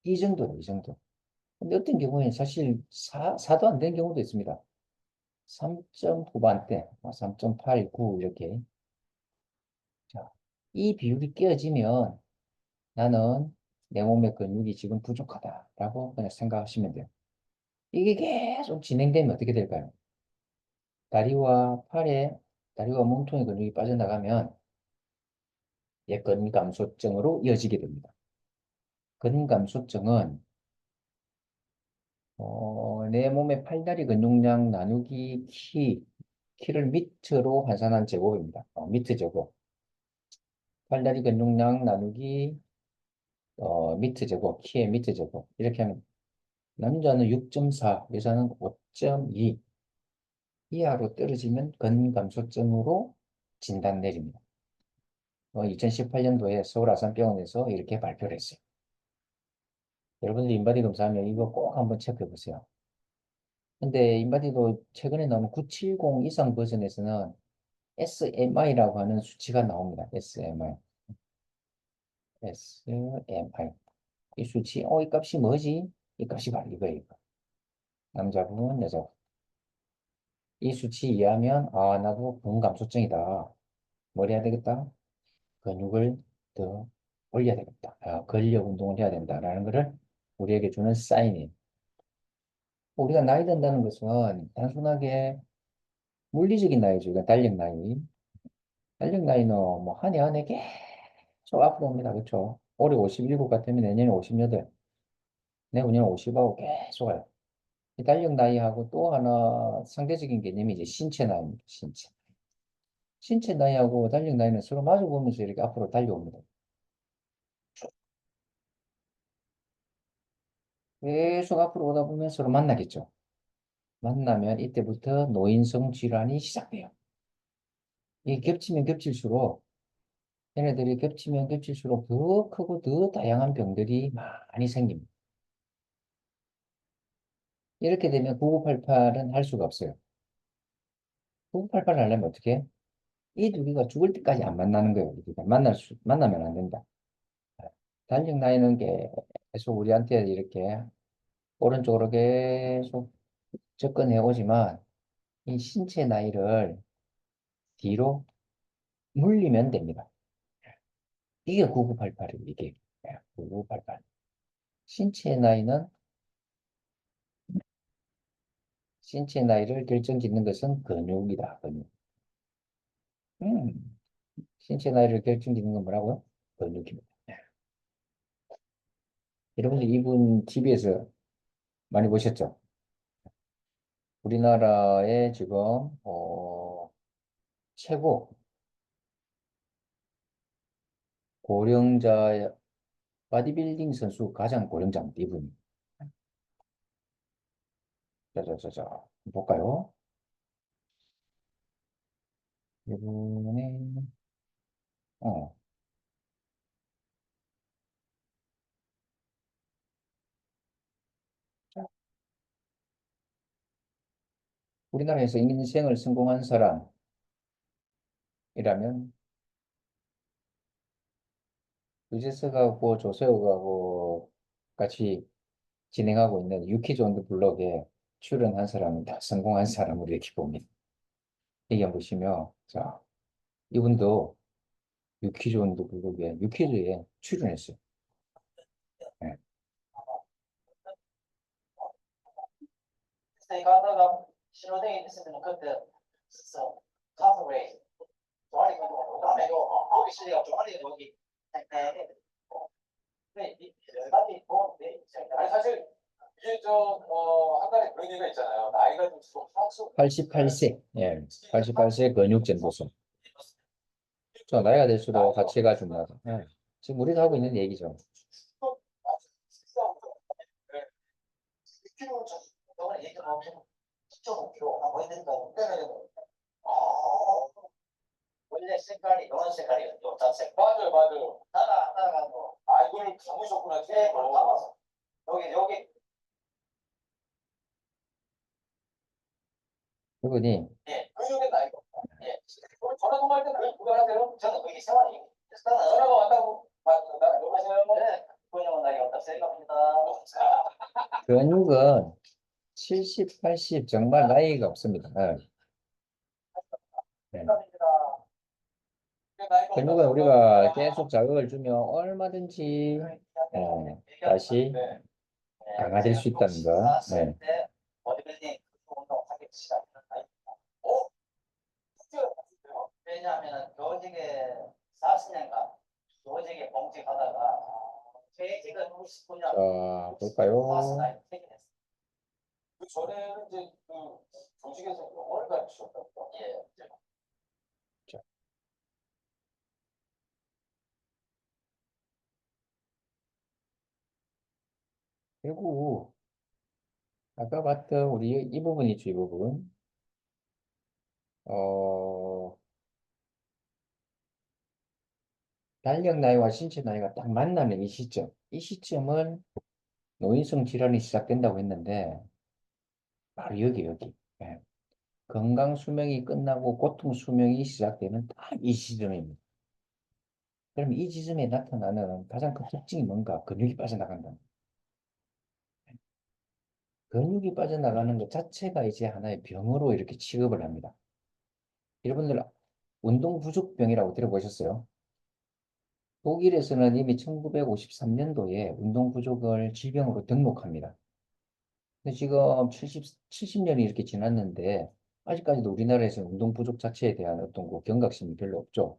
이 정도예요, 이 정도. 근데 어떤 경우에는 사실 4도 안 되는 경우도 있습니다. 3점 후반대, 3.8, 9 이렇게. 자, 이 비율이 깨어지면 나는 내 몸의 근육이 지금 부족하다라고 그냥 생각하시면 돼요. 이게 계속 진행되면 어떻게 될까요? 다리와 팔에, 다리와 몸통의 근육이 빠져나가면 근감소증으로 이어지게 됩니다. 근감소증은 내 몸의 팔다리 근육량 나누기 키를 밑으로 환산한 제곱입니다. 미트 제곱. 팔다리 근육량 나누기 미트 제곱, 키의 미트 제곱. 이렇게 하면 남자는 6.4, 여자는 5.2 이하로 떨어지면 근감소증으로 진단 내립니다. 2018년도에 서울 아산병원에서 이렇게 발표를 했어요. 여러분들 인바디 검사하면 이거 꼭 한번 체크해 보세요. 근데 인바디도 최근에 나온 970 이상 버전에서는 SMI라고 하는 수치가 나옵니다. SMI. SMI. 이 수치, 이 값이 뭐지? 이 값이 바로 이거예요. 이거. 남자분, 여자분. 이 수치 이해하면, 나도 근감소증이다. 뭘 해야 되겠다? 근육을 더 올려야 되겠다. 근력 운동을 해야 된다라는 것을 우리에게 주는 사인이에요. 우리가 나이 든다는 것은 단순하게 물리적인 나이죠. 이건 달력 나이. 달력 나이는 뭐 한 해 한 해 계속 앞으로 옵니다. 그렇죠? 올해 57 같으면 내년에 58, 내후년에 50하고 계속 와요. 이 달력 나이하고 또 하나 상대적인 개념이 이제 신체 나이입니다. 신체. 신체 나이하고 달력 나이는 서로 마주보면서 이렇게 앞으로 달려옵니다. 계속 앞으로 오다 보면 서로 만나겠죠. 만나면 이때부터 노인성 질환이 시작돼요. 이게 겹치면 겹칠수록, 얘네들이 겹치면 겹칠수록 더 크고 더 다양한 병들이 많이 생깁니다. 이렇게 되면 9988은 할 수가 없어요. 9988 하려면 어떻게 해? 이 두 개가 죽을 때까지 안 만나는 거예요. 우리가 만나면 안 된다. 단식 나이는 계속 우리한테 이렇게 오른쪽으로 계속 접근해 오지만, 이 신체 나이를 뒤로 물리면 됩니다. 이게 9988이에요, 이게. 9988. 신체 나이는, 신체 나이를 결정짓는 것은 근육이다, 근육. 음, 신체 나이를 결정짓는 건 뭐라고요? 근육입니다. 여러분들 이분 TV에서 많이 보셨죠? 우리나라의 지금, 최고 고령자 바디빌딩 선수 가장 고령자입니다. 이분이. 자자자자 볼까요? 이분의 어 자, 우리나라에서 인생을 성공한 사람이라면 유재석하고 조세호하고 같이 진행하고 있는 유키즈 온더 블럭에 출연한 사람은 다 성공한 사람으로 이렇게 봅니다. 얘기해 보시면 자 이분도 유퀴즈 온더 블럭에 유퀴즈에 출연했어요. 네. 88세, 예, 88세 근육쟁보소. 저 나이가 들수록 가치가 중요하다. 예. 지금 우리가 하고 있는 얘기죠. 맞아요, 맞아요. 아, 이걸 감으셨구나, TV로. 그분이 근육의 나이가. 전화 통화할 때는 늘 구별하세요. 전화가 왔다고. 여보세요? 근육은 70, 80 정말 나이가 없습니다. 예. 예. 근육은 우리가 계속 자극을 주면 얼마든지 다시 강화될 수 있다는 거. 네. 자, 볼까요? 그 전에는 이제 그 조직에서 영어를 가르치셨다고. 자, 그리고 아까 봤던 우리 이 부분이죠, 이 부분. 어, 달력 나이와 신체 나이가 딱 만나는 이 시점. 이 시점은 노인성 질환이 시작된다고 했는데, 바로 여기. 예. 건강 수명이 끝나고 고통 수명이 시작되는 딱 이 시점입니다. 그럼 이 지점에 나타나는 가장 큰 특징이 뭔가? 근육이 빠져나간다. 근육이 빠져나가는 것 자체가 이제 하나의 병으로 이렇게 취급을 합니다. 여러분들 운동 부족병이라고 들어보셨어요? 독일에서는 이미 1953년도에 운동 부족을 질병으로 등록합니다. 근데 지금 70년이 이렇게 지났는데 아직까지도 우리나라에서는 운동 부족 자체에 대한 어떤 그 경각심이 별로 없죠.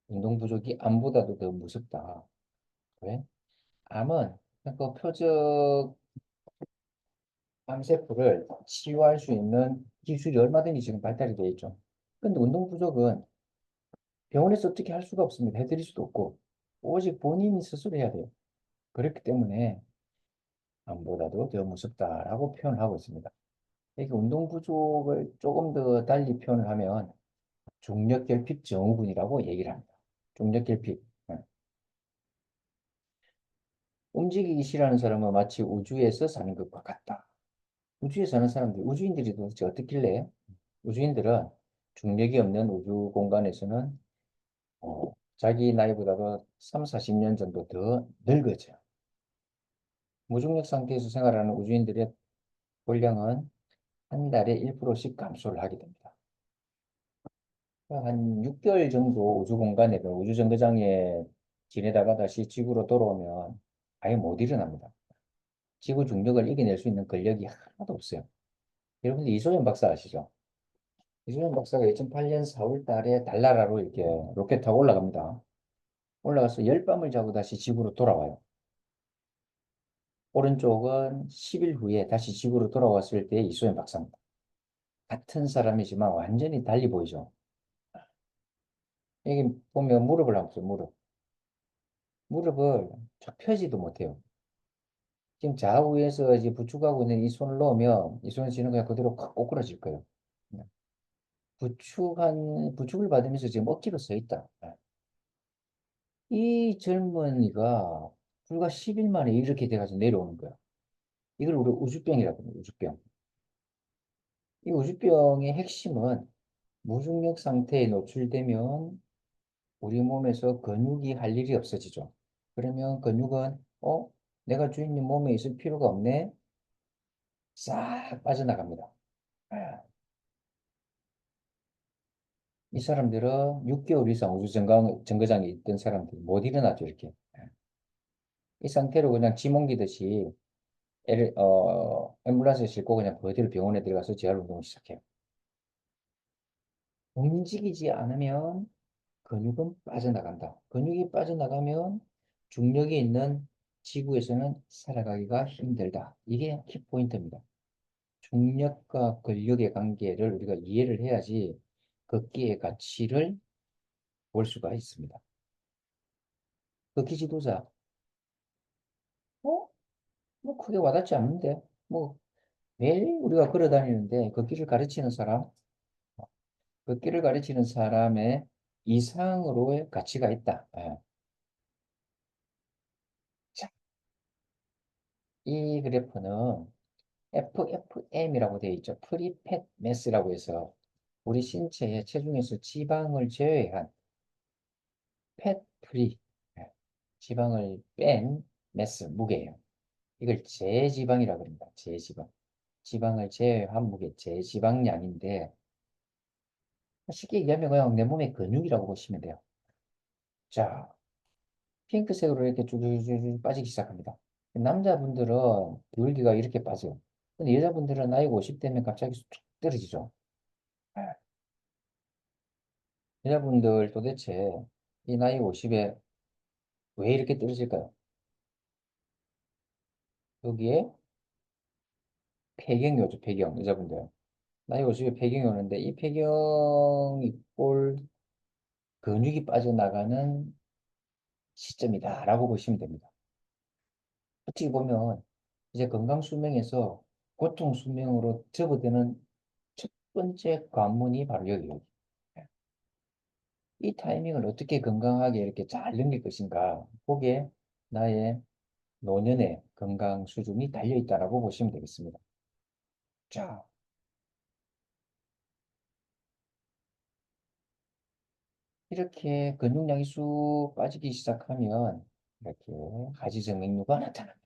운동 부족이 암보다도 더 무섭다. 왜? 암은 그 표적 암세포를 치유할 수 있는 기술이 얼마든지 지금 발달이 되어 있죠. 근데 운동 부족은 병원에서 어떻게 할 수가 없습니다. 해드릴 수도 없고 오직 본인이 스스로 해야 돼요. 그렇기 때문에 암보다도 더 무섭다라고 표현을 하고 있습니다. 이게 운동 부족을 조금 더 달리 표현을 하면 중력결핍 증후군이라고 얘기를 합니다. 중력결핍. 네. 움직이기 싫어하는 사람은 마치 우주에서 사는 것과 같다. 우주에 사는 사람들, 우주인들이 도대체 어떻길래? 우주인들은 중력이 없는 우주 공간에서는 자기 나이보다도 3, 40년 정도 더 늙어져요. 무중력 상태에서 생활하는 우주인들의 본량은 한 달에 1%씩 감소를 하게 됩니다. 한 6개월 정도 우주 공간에, 그 우주 정거장에 지내다가 다시 지구로 돌아오면 아예 못 일어납니다. 지구 중력을 이겨낼 수 있는 근력이 하나도 없어요. 여러분들 이소연 박사 아시죠? 이소연 박사가 2008년 4월 달에 달나라로 이렇게 로켓 타고 올라갑니다. 올라가서 열밤을 자고 다시 지구로 돌아와요. 오른쪽은 10일 후에 다시 지구로 돌아왔을 때 이소연 박사입니다. 같은 사람이지만 완전히 달리 보이죠. 여기 보면 무릎을 한번 보세요, 무릎. 무릎을 쫙 펴지도 못해요. 지금 좌우에서 이제 부축하고 있는 이 손을 넣으면 이 손을 쥐는 그냥 그대로 콱 꼬꾸라질 거예요. 네. 부축을 받으면서 지금 억지로 서 있다. 네. 이 젊은이가 불과 10일 만에 이렇게 돼가지고 내려오는 거야. 이걸 우리 우주병이라고 합니다. 우주병. 이 우주병의 핵심은 무중력 상태에 노출되면 우리 몸에서 근육이 할 일이 없어지죠. 그러면 근육은 내가 주인님 몸에 있을 필요가 없네. 싹 빠져나갑니다. 아, 이 사람들은 6개월 이상 정거장에 있던 사람들이 못 일어나죠, 이렇게. 이 상태로 그냥 짐 옮기듯이 앰뷸런스에 싣고 그냥 그대로 병원에 들어가서 재활 운동을 시작해요. 움직이지 않으면 근육은 빠져나간다. 근육이 빠져나가면 중력이 있는 지구에서는 살아가기가 힘들다. 이게 키포인트입니다. 중력과 근력의 관계를 우리가 이해를 해야지 걷기의 가치를 볼 수가 있습니다. 걷기 지도자, 어? 뭐 크게 와닿지 않는데, 뭐 매일 우리가 걸어 다니는데 걷기를 가르치는 사람, 걷기를 가르치는 사람의 이상으로의 가치가 있다. 예. 자, 이 그래프는 FFM이라고 되어 있죠. 프리팻 매스라고 해서 우리 신체의 체중에서 지방을 제외한 팻 프리, 예, 지방을 뺀 매스, 무게예요. 이걸 제지방이라고 합니다. 제지방. 지방을 제외한 무게, 제지방량인데 쉽게 얘기하면 그냥 내 몸의 근육이라고 보시면 돼요. 자, 핑크색으로 이렇게 쭉쭉쭉 빠지기 시작합니다. 남자분들은 기울기가 이렇게 빠져요. 근데 여자분들은 나이가 50대면 갑자기 쑥 떨어지죠. 여자분들 도대체 이 나이 50에 왜 이렇게 떨어질까요? 여기에 폐경이 오죠, 폐경. 여자분들. 나이 50에 폐경이 오는데 이 폐경이 꼴 근육이 빠져나가는 시점이다라고 보시면 됩니다. 어떻게 보면 이제 건강 수명에서 고통 수명으로 접어드는 첫 번째 관문이 바로 여기예요. 이 타이밍을 어떻게 건강하게 이렇게 잘 넘길 것인가. 거기에 나의 노년의 건강 수준이 달려 있다라고 보시면 되겠습니다. 자, 이렇게 근육량이 쑥 빠지기 시작하면 이렇게 하지정 맥류가 나타납니다.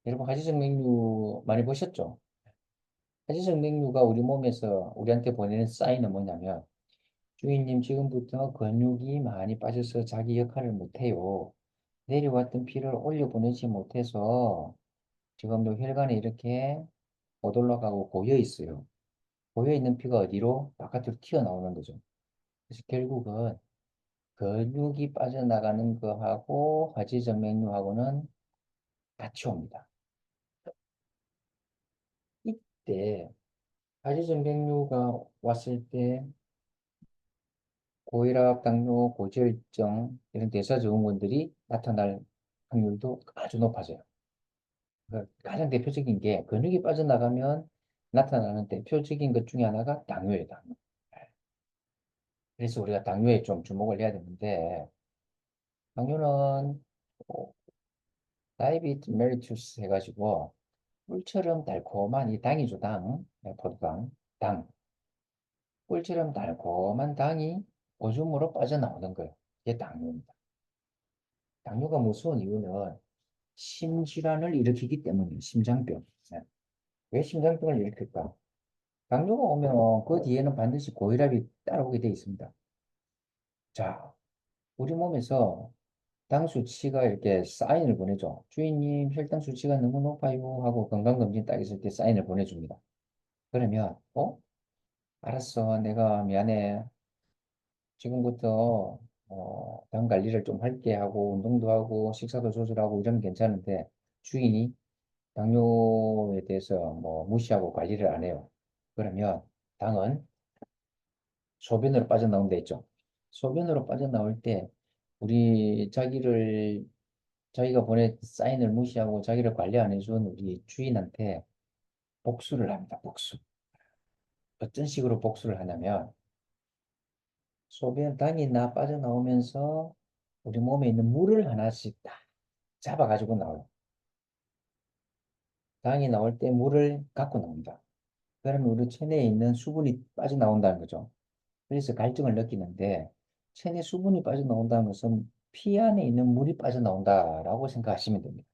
여러분 하지정 맥류 많이 보셨죠? 하지정 맥류가 우리 몸에서 우리한테 보내는 사인은 뭐냐면 주인님 지금부터 근육이 많이 빠져서 자기 역할을 못해요. 내려왔던 피를 올려보내지 못해서 지금도 혈관에 이렇게 못 올라가고 고여 있어요. 고여 있는 피가 어디로? 바깥으로 튀어나오는 거죠. 그래서 결국은 근육이 빠져나가는 거하고 화지정맥류하고는 같이 옵니다. 이때 화지정맥류가 왔을 때 고혈압, 당뇨, 고지혈증 이런 대사증후군들이 나타날 확률도 아주 높아져요. 가장 대표적인 게 근육이 빠져나가면 나타나는 대표적인 것 중에 하나가 당뇨예요, 당뇨. 그래서 우리가 당뇨에 좀 주목을 해야 되는데 당뇨는 다이비트 멜리투스 해가지고 꿀처럼 달콤한 이 당이죠, 당. 네, 포도당, 당. 꿀처럼 달콤한 당이 오줌으로 빠져나오는 거예요. 이게 당뇨입니다. 당뇨가 무서운 이유는 심질환을 일으키기 때문이에요. 심장병. 네. 왜 심장병을 일으킬까? 당뇨가 오면 그 뒤에는 반드시 고혈압이 따라오게 되어 있습니다. 자, 우리 몸에서 당 수치가 이렇게 사인을 보내죠. 주인님, 혈당 수치가 너무 높아요 하고 건강검진 딱 있을 때 사인을 보내줍니다. 그러면, 알았어. 내가 미안해. 지금부터, 당 관리를 좀 할게 하고, 운동도 하고, 식사도 조절하고, 이러면 괜찮은데, 주인이 당뇨에 대해서 뭐 무시하고 관리를 안 해요. 그러면 당은 소변으로 빠져나온다 했죠. 소변으로 빠져나올 때 우리 자기가 보낸 사인을 무시하고 자기를 관리 안 해준 우리 주인한테 복수를 합니다. 복수. 어떤 식으로 복수를 하냐면 소변 당이 나 빠져나오면서 우리 몸에 있는 물을 하나씩 딱 잡아가지고 나와요. 당이 나올 때 물을 갖고 나옵니다. 그러면 우리 체내에 있는 수분이 빠져나온다는 거죠. 그래서 갈증을 느끼는데 체내 수분이 빠져나온다는 것은 피 안에 있는 물이 빠져나온다라고 생각하시면 됩니다.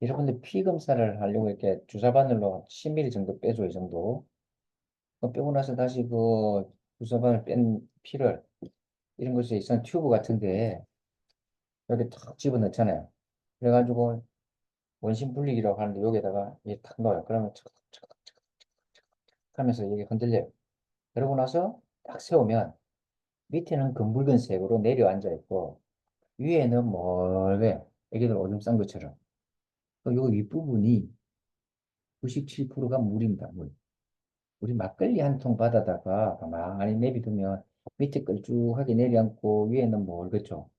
여러분들 피 검사를 하려고 이렇게 주사 바늘로 10ml 정도 빼줘, 이 정도. 빼고 나서 다시 그 주사 바늘 뺀 피를 이런 것에 있는 튜브 같은데 이렇게 탁 집어넣잖아요. 그래가지고 원심 분리기라고 하는데 여기다가 이게 탁 넣어요. 그러면 착착착착 하면서 이게 흔들려요. 그러고 나서 딱 세우면 밑에는 검붉은색으로 내려앉아 있고 위에는 멀게 애기들 오줌 싼 것처럼 요 윗부분이 97%가 물입니다. 물. 우리 막걸리 한 통 받아다가 가만히 내비두면 밑에 걸쭉하게 내려앉고 위에는 멀겠죠.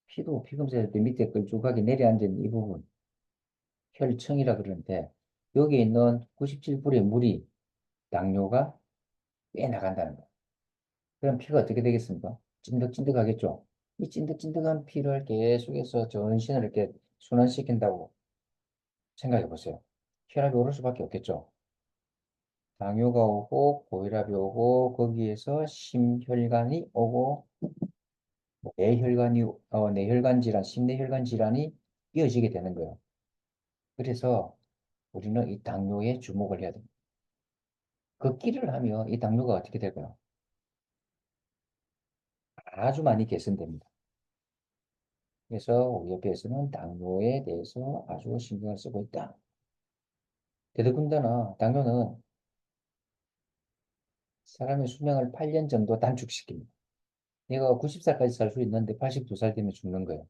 피도 피검사할 때 밑에 걸쭉하게 내려앉은 이 부분 혈청이라 그러는데 여기 있는 97%의 물이 당뇨가 빼나간다는 거예요. 그럼 피가 어떻게 되겠습니까? 찐득찐득하겠죠. 이 찐득찐득한 피를 계속해서 전신을 이렇게 순환시킨다고 생각해 보세요. 혈압이 오를 수밖에 없겠죠. 당뇨가 오고 고혈압이 오고 거기에서 심혈관이 오고 뇌혈관 질환, 심뇌혈관 질환이 이어지게 되는 거예요. 그래서 우리는 이 당뇨에 주목을 해야 됩니다. 걷기를 하면 이 당뇨가 어떻게 될까요? 아주 많이 개선됩니다. 그래서 우리 옆에서는 당뇨에 대해서 아주 신경을 쓰고 있다. 더더군다나 당뇨는 사람의 수명을 8년 정도 단축시킵니다. 얘가 90살까지 살 수 있는데 82살 되면 죽는 거예요.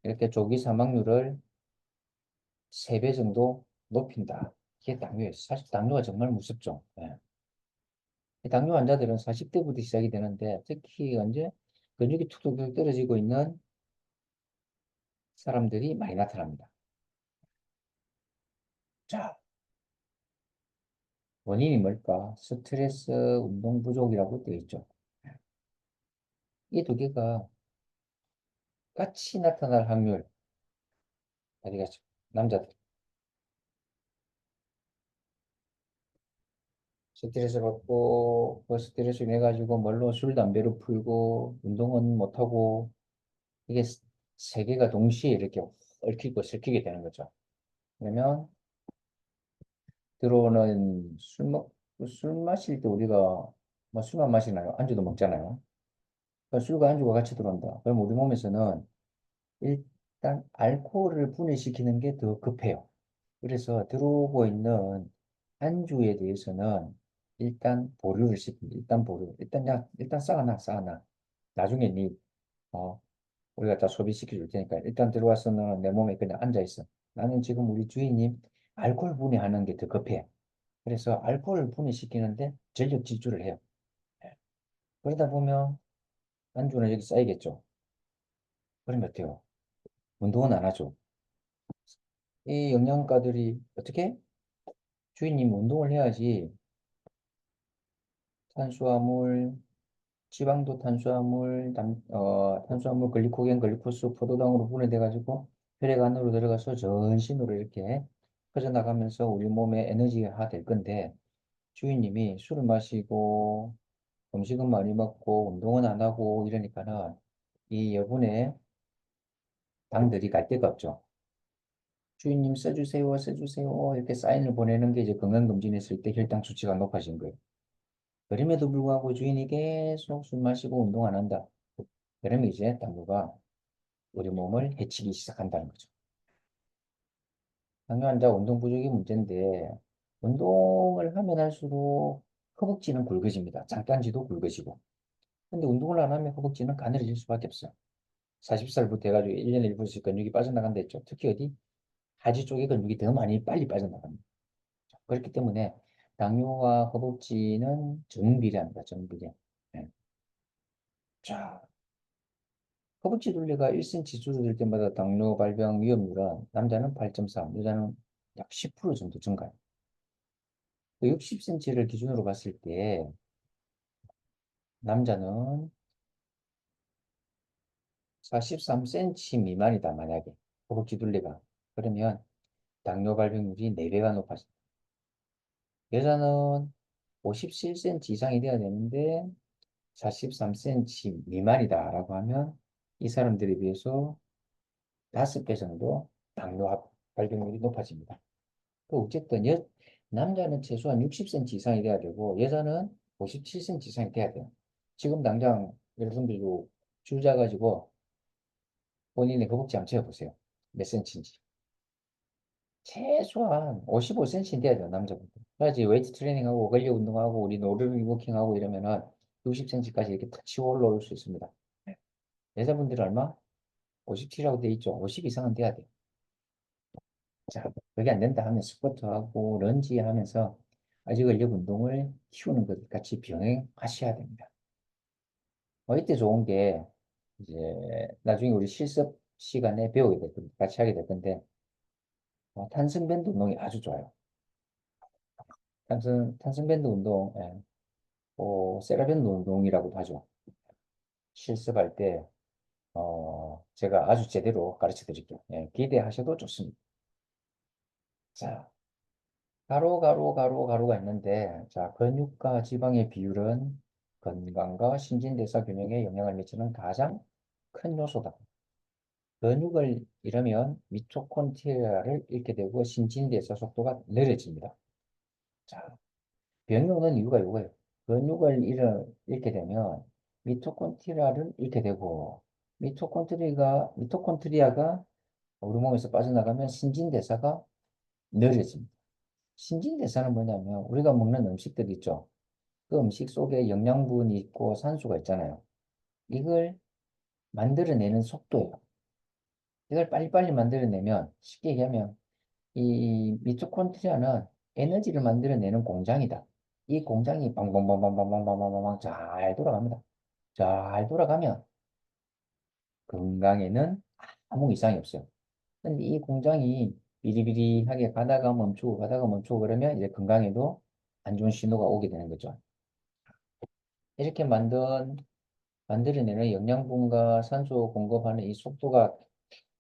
이렇게 조기 사망률을 3배 정도 높인다. 이게 당뇨예요. 사실 당뇨가 정말 무섭죠. 예. 이 당뇨 환자들은 40대부터 시작이 되는데 특히 언제 근육이 툭툭툭 떨어지고 있는 사람들이 많이 나타납니다. 자, 원인이 뭘까? 스트레스, 운동 부족이라고 되어 있죠. 이 두 개가 같이 나타날 확률 어디 갔죠? 남자들 스트레스 받고 그 스트레스 인해 가지고 뭘로 술 담배로 풀고 운동은 못하고 이게 세 개가 동시에 이렇게 얽히고 설키게 되는 거죠. 그러면 들어오는 술 마실 때 우리가 뭐 술만 마시나요? 안주도 먹잖아요. 그러니까 술과 안주가 같이 들어온다. 그럼 우리 몸에서는 일단 알코올을 분해시키는 게 더 급해요. 그래서 들어오고 있는 안주에 대해서는 일단 보류를 시킵니다. 일단 보류. 일단 야, 일단 쌓아놔. 나중에 어, 우리가 다 소비시켜 줄 테니까 일단 들어와서는 내 몸에 그냥 앉아 있어. 나는 지금 우리 주인님 알코올 분해하는 게 더 급해. 그래서 알코올을 분해시키는데 전력 질주를 해요. 예. 그러다 보면 안주는 여기 쌓이겠죠. 그러면 어때요? 운동은 안 하죠. 이 영양가들이 어떻게? 주인님 운동을 해야지 탄수화물, 지방도 탄수화물, 탄수화물, 글리코겐, 글루코스, 포도당으로 분해돼가지고 혈액 안으로 들어가서 전신으로 이렇게 퍼져나가면서 우리 몸에 에너지가 될 건데 주인님이 술을 마시고 음식은 많이 먹고 운동은 안 하고 이러니까는 이 여분의 당들이 갈 데가 없죠. 주인님 써주세요 이렇게 사인을 보내는 게 이제 건강검진했을 때 혈당 수치가 높아진 거예요. 그럼에도 불구하고 주인이 계속 술 마시고 운동 안 한다. 그러면 이제 당뇨가 우리 몸을 해치기 시작한다는 거죠. 당뇨 환자 운동 부족이 문제인데 운동을 하면 할수록 허벅지는 굵어집니다. 장단지도 굵어지고. 근데 운동을 안 하면 허벅지는 가늘어질 수밖에 없어요. 40살부터 해가지고 1년에 1분씩 근육이 빠져나간다 했죠. 특히 어디? 하지 쪽에 근육이 더 많이 빨리 빠져나갑니다. 그렇기 때문에 당뇨와 허벅지는 정비례합니다. 정비례. 네. 자, 허벅지 둘레가 1cm 줄어들 때마다 당뇨 발병 위험률은 남자는 8.3, 여자는 약 10% 정도 증가해요. 60cm를 기준으로 봤을 때 남자는 43cm 미만이다, 만약에 허벅지 둘레가. 그러면 당뇨 발병률이 4배가 높아진다. 여자는 57cm 이상이 돼야 되는데 43cm 미만이다라고 하면 이 사람들에 비해서 5배 정도 당뇨 발병률이 높아집니다. 또 어쨌든 남자는 최소한 60cm 이상이 돼야 되고 여자는 57cm 이상이 돼야 돼요. 지금 당장 여러분들도 줄 잡아가지고 본인의 허벅지 한번 재보세요. 몇 cm인지. 최소한 55cm 돼야 돼요, 남자분들. 그래야지 웨이트 트레이닝하고 근력 운동하고 우리 노르르 워킹하고 이러면은 60cm까지 이렇게 탁 치고 올라올 수 있습니다. 여자분들은 얼마? 57이라고 돼 있죠. 50 이상은 돼야 돼요. 자, 그게 안 된다 하면 스쿼트하고 런지 하면서 아직 근력 운동을 키우는 것 같이 병행하셔야 됩니다. 이때 좋은 게 이제 나중에 우리 실습 시간에 배우게 될 건데, 같이 하게 될 건데, 탄성밴드 운동이 아주 좋아요. 탄성밴드 운동, 예, 세라밴드 운동이라고도 하죠. 실습할 때, 제가 아주 제대로 가르쳐 드릴게요. 예, 기대하셔도 좋습니다. 자, 가로가 있는데, 자, 근육과 지방의 비율은 건강과 신진대사 균형에 영향을 미치는 가장 큰 요소다. 근육을 잃으면 미토콘드리아를 잃게 되고 신진대사 속도가 느려집니다. 자, 병이 오는 이유가 이거예요. 근육을 잃게 되면 미토콘드리아를 잃게 되고 미토콘드리아가 우리 몸에서 빠져나가면 신진대사가 느려집니다. 신진대사는 뭐냐면 우리가 먹는 음식들 있죠. 그 음식 속에 영양분이 있고 산소가 있잖아요. 이걸 만들어내는 속도예요. 이걸 빨리빨리 만들어내면 쉽게 얘기하면 이 미토콘드리아는 에너지를 만들어내는 공장이다. 이 공장이 빵빵빵빵빵빵빵빵빵 잘 돌아갑니다. 잘 돌아가면 건강에는 아무 이상이 없어요. 근데 이 공장이 비리비리하게 가다가 멈추고 그러면 이제 건강에도 안 좋은 신호가 오게 되는 거죠. 이렇게 만들어내는 영양분과 산소 공급하는 이 속도가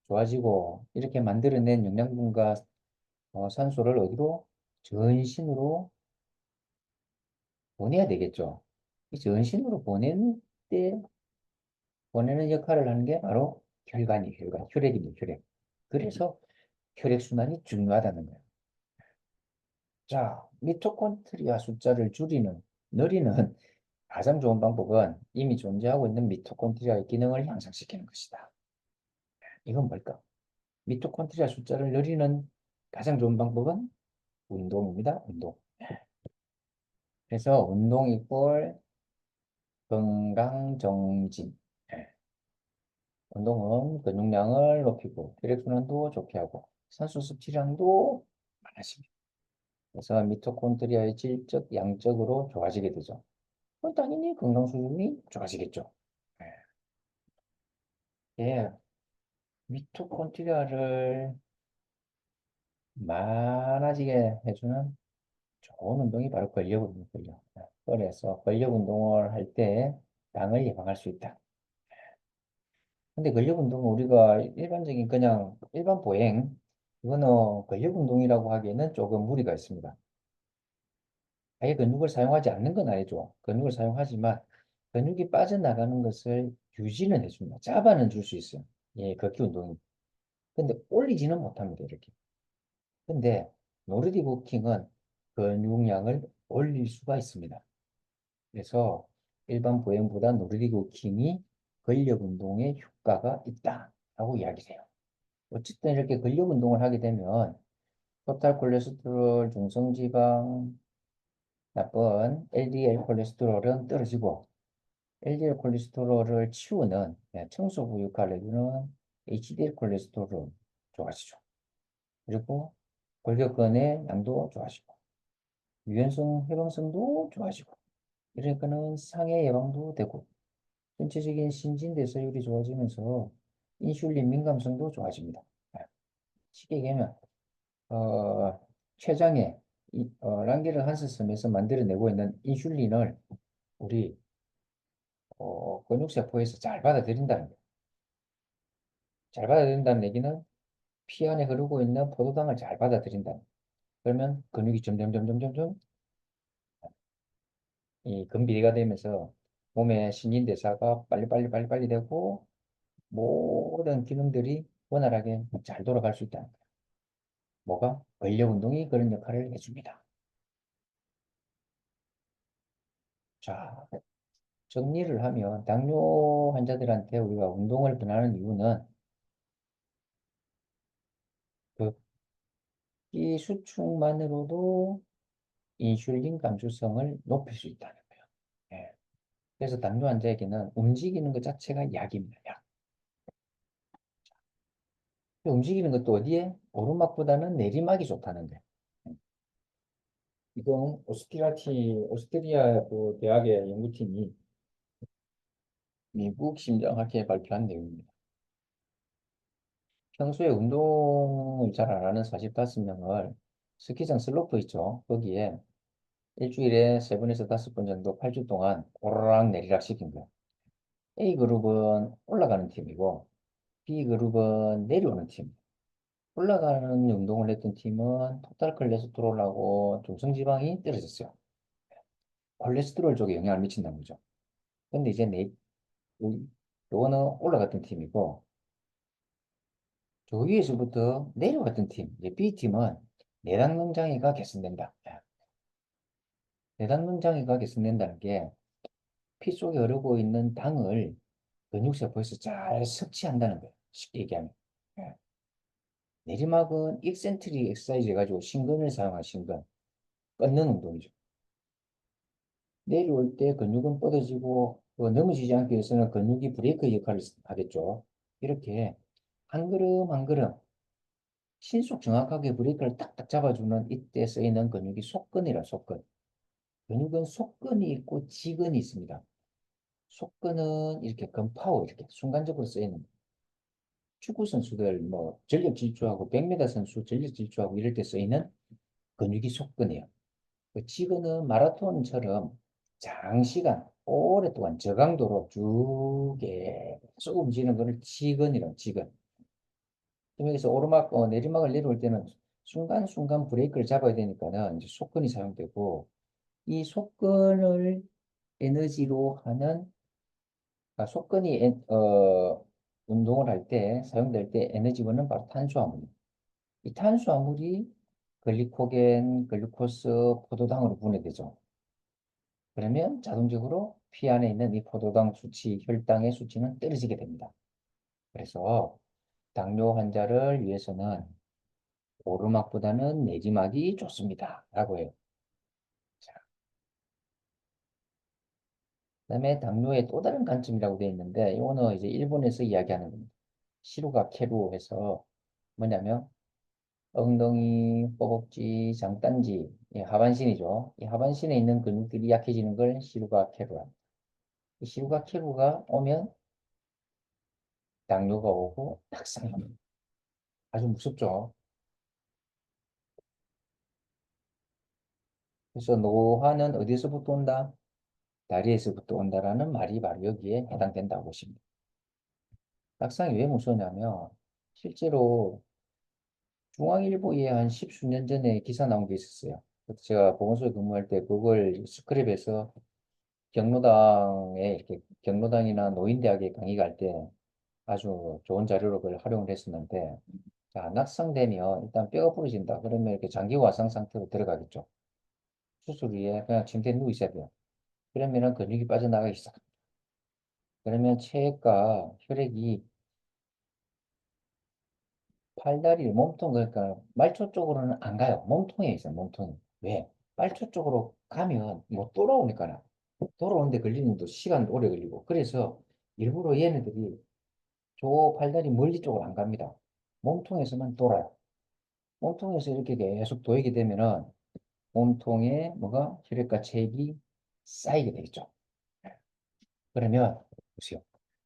좋아지고 이렇게 만들어낸 영양분과 산소를 어디로? 전신으로 보내야 되겠죠. 이 전신으로 보내는 역할을 하는 게 바로 혈액입니다, 혈액. 그래서 혈액순환이 중요하다는 거예요. 자, 미토콘드리아 숫자를 늘리는 가장 좋은 방법은 이미 존재하고 있는 미토콘드리아의 기능을 향상시키는 것이다. 이건 뭘까? 미토콘드리아 숫자를 늘리는 가장 좋은 방법은 운동입니다, 운동. 그래서 운동 이꼴 건강정진. 운동은 근육량을 높이고 혈액순환도 좋게 하고 산소 섭취량도 많아집니다. 그래서 미토콘드리아의 질적, 양적으로 좋아지게 되죠. 그럼 당연히 건강 수준이 좋아지겠죠. 예, 미토콘드리아를 많아지게 해주는 좋은 운동이 바로 근력 운동이에요. 그래서 근력 운동을 할 때 당을 예방할 수 있다. 근데 근력 운동은 우리가 일반적인 그냥 일반 보행, 이거는 근력 운동이라고 하기에는 조금 무리가 있습니다. 아예 근육을 사용하지 않는 건 아니죠. 근육을 사용하지만 근육이 빠져나가는 것을 유지는 해줍니다. 잡아는 줄 수 있어요. 예, 걷기 운동이. 근데 올리지는 못합니다. 이렇게. 근데 노르딕 워킹은 근육량을 올릴 수가 있습니다. 그래서 일반 보행보다 노르딕 워킹이 근력 운동에 효과가 있다라고 이야기를 해요. 어쨌든 이렇게 근력 운동을 하게 되면 토탈 콜레스테롤, 중성지방, 나쁜 LDL 콜레스테롤은 떨어지고 LDL 콜레스테롤을 치우는 청소부 역할을 해주는 HDL 콜레스테롤은 좋아지죠. 그리고 골격근의 양도 좋아지고 유연성, 해방성도 좋아지고 이러니까는 상해 예방도 되고 전체적인 신진대사율이 좋아지면서 인슐린 민감성도 좋아집니다. 네. 쉽게 얘기하면 췌장에 랑게르 한스섬에서 만들어내고 있는 인슐린을 우리 근육세포에서 잘 받아들인다는 거예요. 잘 받아들인다는 얘기는 피 안에 흐르고 있는 포도당을 잘 받아들인다. 그러면 근육이 점점점점점점 이 근비례가 되면서 몸의 신진대사가 빨리빨리 되고 모든 기능들이 원활하게 잘 돌아갈 수 있다는 거예요. 뭐가? 근력 운동이 그런 역할을 해줍니다. 자, 정리를 하면 당뇨 환자들한테 우리가 운동을 권하는 이유는 이 수축만으로도 인슐린 감수성을 높일 수 있다는 거예요. 예. 그래서 당뇨 환자에게는 움직이는 것 자체가 약입니다. 약. 움직이는 것도 어디에? 오르막보다는 내리막이 좋다는데. 이건 오스트리아 그 대학의 연구팀이 미국 심장학회에 발표한 내용입니다. 평소에 운동을 잘 안 하는 45명을 스키장 슬로프 있죠. 거기에 일주일에 3번에서 5번 정도 8주 동안 오르락 내리락 시킨 거예요. A그룹은 올라가는 팀이고 B그룹은 내려오는 팀. 올라가는 운동을 했던 팀은 토탈 콜레스테롤하고 중성지방이 떨어졌어요. 콜레스테롤 쪽에 영향을 미친다는 거죠. 근데 이제 요거는 올라갔던 팀이고 저 위에서부터 내려갔던 팀, 이제 B팀은 내단능 장애가 개선된다. 내단능 장애가 개선된다는 게 피 속에 흐르고 있는 당을 근육세포에서 잘 섭취한다는 거예요. 쉽게 얘기하면. 예. 내리막은 익센트릭 엑서사이즈 해가지고 신근을 사용한 신근, 뻗는 운동이죠. 내려올 때 근육은 뻗어지고 넘어지지 않기 위해서는 근육이 브레이크 역할을 하겠죠. 이렇게 한 걸음 한 걸음 신속 정확하게 브레이크를 딱딱 잡아주는 이때 쓰이는 근육이 속근이라 속근. 근육은 속근이 있고 지근이 있습니다. 속근은 이렇게 근파워 이렇게 순간적으로 쓰이는 축구 선수들 뭐 전력 질주하고 100m 선수 전력 질주하고 이럴 때 쓰이는 근육이 속근이에요. 그 지근은 마라톤처럼 장시간 오랫동안 저강도로 쭉 계속 움직이는 것을 지근이라고 지근. 여기서 오르막 내리막을 내려올 때는 순간순간 브레이크를 잡아야 되니까는 이제 속근이 사용되고 이 속근을 에너지로 하는 속근이 운동을 할 때 사용될 때 에너지원은 바로 탄수화물입니다. 이 탄수화물이 글리코겐, 글루코스, 포도당으로 분해되죠. 그러면 자동적으로 피 안에 있는 이 포도당 수치, 혈당의 수치는 떨어지게 됩니다. 그래서 당뇨 환자를 위해서는 오르막보다는 내리막이 좋습니다. 라고 해요. 자, 그다음에 당뇨의 또 다른 관점이라고 되어 있는데 이거는 이제 일본에서 이야기하는 겁니다. 시루가 케루 해서 뭐냐면 엉덩이, 허벅지, 장단지, 이 하반신이죠. 이 하반신에 있는 근육들이 약해지는 걸 시루가 케루라. 이 시루가 케루가 오면 당뇨가 오고 낙상이 옵니다. 아주 무섭죠. 그래서 노화는 어디서부터 온다? 다리에서부터 온다라는 말이 바로 여기에 해당된다고 보십니다. 낙상이 왜 무서우냐면 실제로 중앙일보에 한 십수년 전에 기사 나온 게 있었어요. 그때 제가 보건소에 근무할 때 그걸 스크랩해서 경로당에 이렇게 경로당이나 노인대학에 강의 갈 때 아주 좋은 자료로 그걸 활용을 했었는데 자, 낙상되면 일단 뼈가 부러진다. 그러면 이렇게 장기 와상 상태로 들어가겠죠. 수술 후에 그냥 침대에 누워 있어야 돼요. 그러면은 근육이 빠져나가기 시작합니다. 그러면 체액과 혈액이 팔다리, 몸통, 그러니까 말초 쪽으로는 안 가요. 몸통에 있어요, 몸통이. 왜? 말초 쪽으로 가면 못 돌아오니까. 돌아오는데 걸리는 또 시간 오래 걸리고. 그래서 일부러 얘네들이 저 팔다리 멀리 쪽으로 안 갑니다. 몸통에서만 돌아요. 몸통에서 이렇게 계속 도이게 되면은 몸통에 뭐가 혈액과 체액이 쌓이게 되겠죠. 그러면 보세요.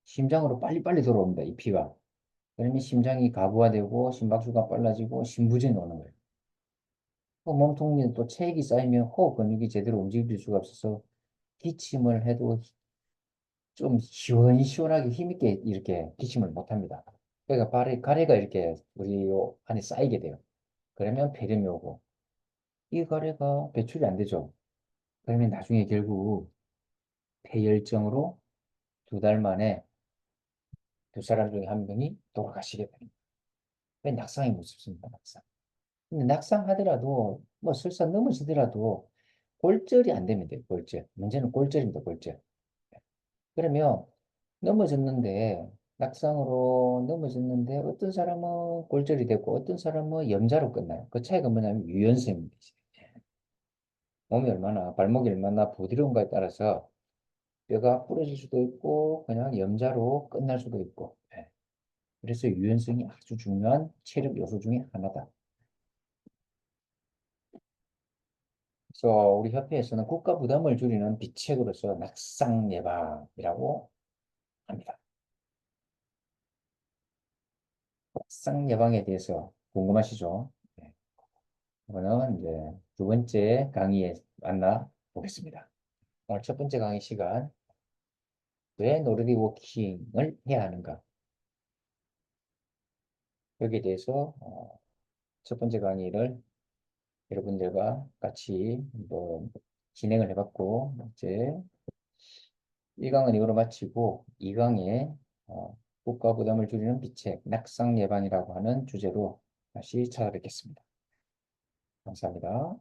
심장으로 빨리빨리 돌아옵니다. 이 피가. 그러면 심장이 가부화되고 심박수가 빨라지고 심부전이 오는 거예요. 그 몸통에 또 체액이 쌓이면 호흡 근육이 제대로 움직일 수가 없어서 기침을 해도 좀 시원시원하게 힘있게 이렇게 기침을 못합니다. 그러니까 가래가 이렇게 우리 요 안에 쌓이게 돼요. 그러면 폐렴이 오고 이 가래가 배출이 안 되죠. 그러면 나중에 결국 폐혈증으로 2달 만에 2사람 중에 1명이 돌아가시게 됩니다. 왜 낙상이 무섭습니다. 낙상. 근데 낙상하더라도 뭐 설사 넘어지더라도 골절이 안 되면 돼요. 골절. 문제는 골절입니다. 골절. 그러면 넘어졌는데 낙상으로 넘어졌는데 어떤 사람은 골절이 되고 어떤 사람은 염자로 끝나요. 그 차이가 뭐냐면 유연성입니다. 몸이 얼마나 발목이 얼마나 부드러운가에 따라서 뼈가 부러질 수도 있고 그냥 염자로 끝날 수도 있고 예. 그래서 유연성이 아주 중요한 체력 요소 중에 하나다. 그래서 우리 협회에서는 국가 부담을 줄이는 비책으로서 낙상 예방이라고 합니다. 낙상 예방에 대해서 궁금하시죠? 네. 이거는 이제 2번째 강의에 만나 보겠습니다. 오늘 1번째 강의 시간, 왜 노르딕 워킹을 해야 하는가? 여기에 대해서 1번째 강의를 여러분들과 같이 한번 진행을 해봤고, 이제 1강은 이거로 마치고 2강에 국가 부담을 줄이는 비책, 낙상 예방이라고 하는 주제로 다시 찾아뵙겠습니다. 감사합니다.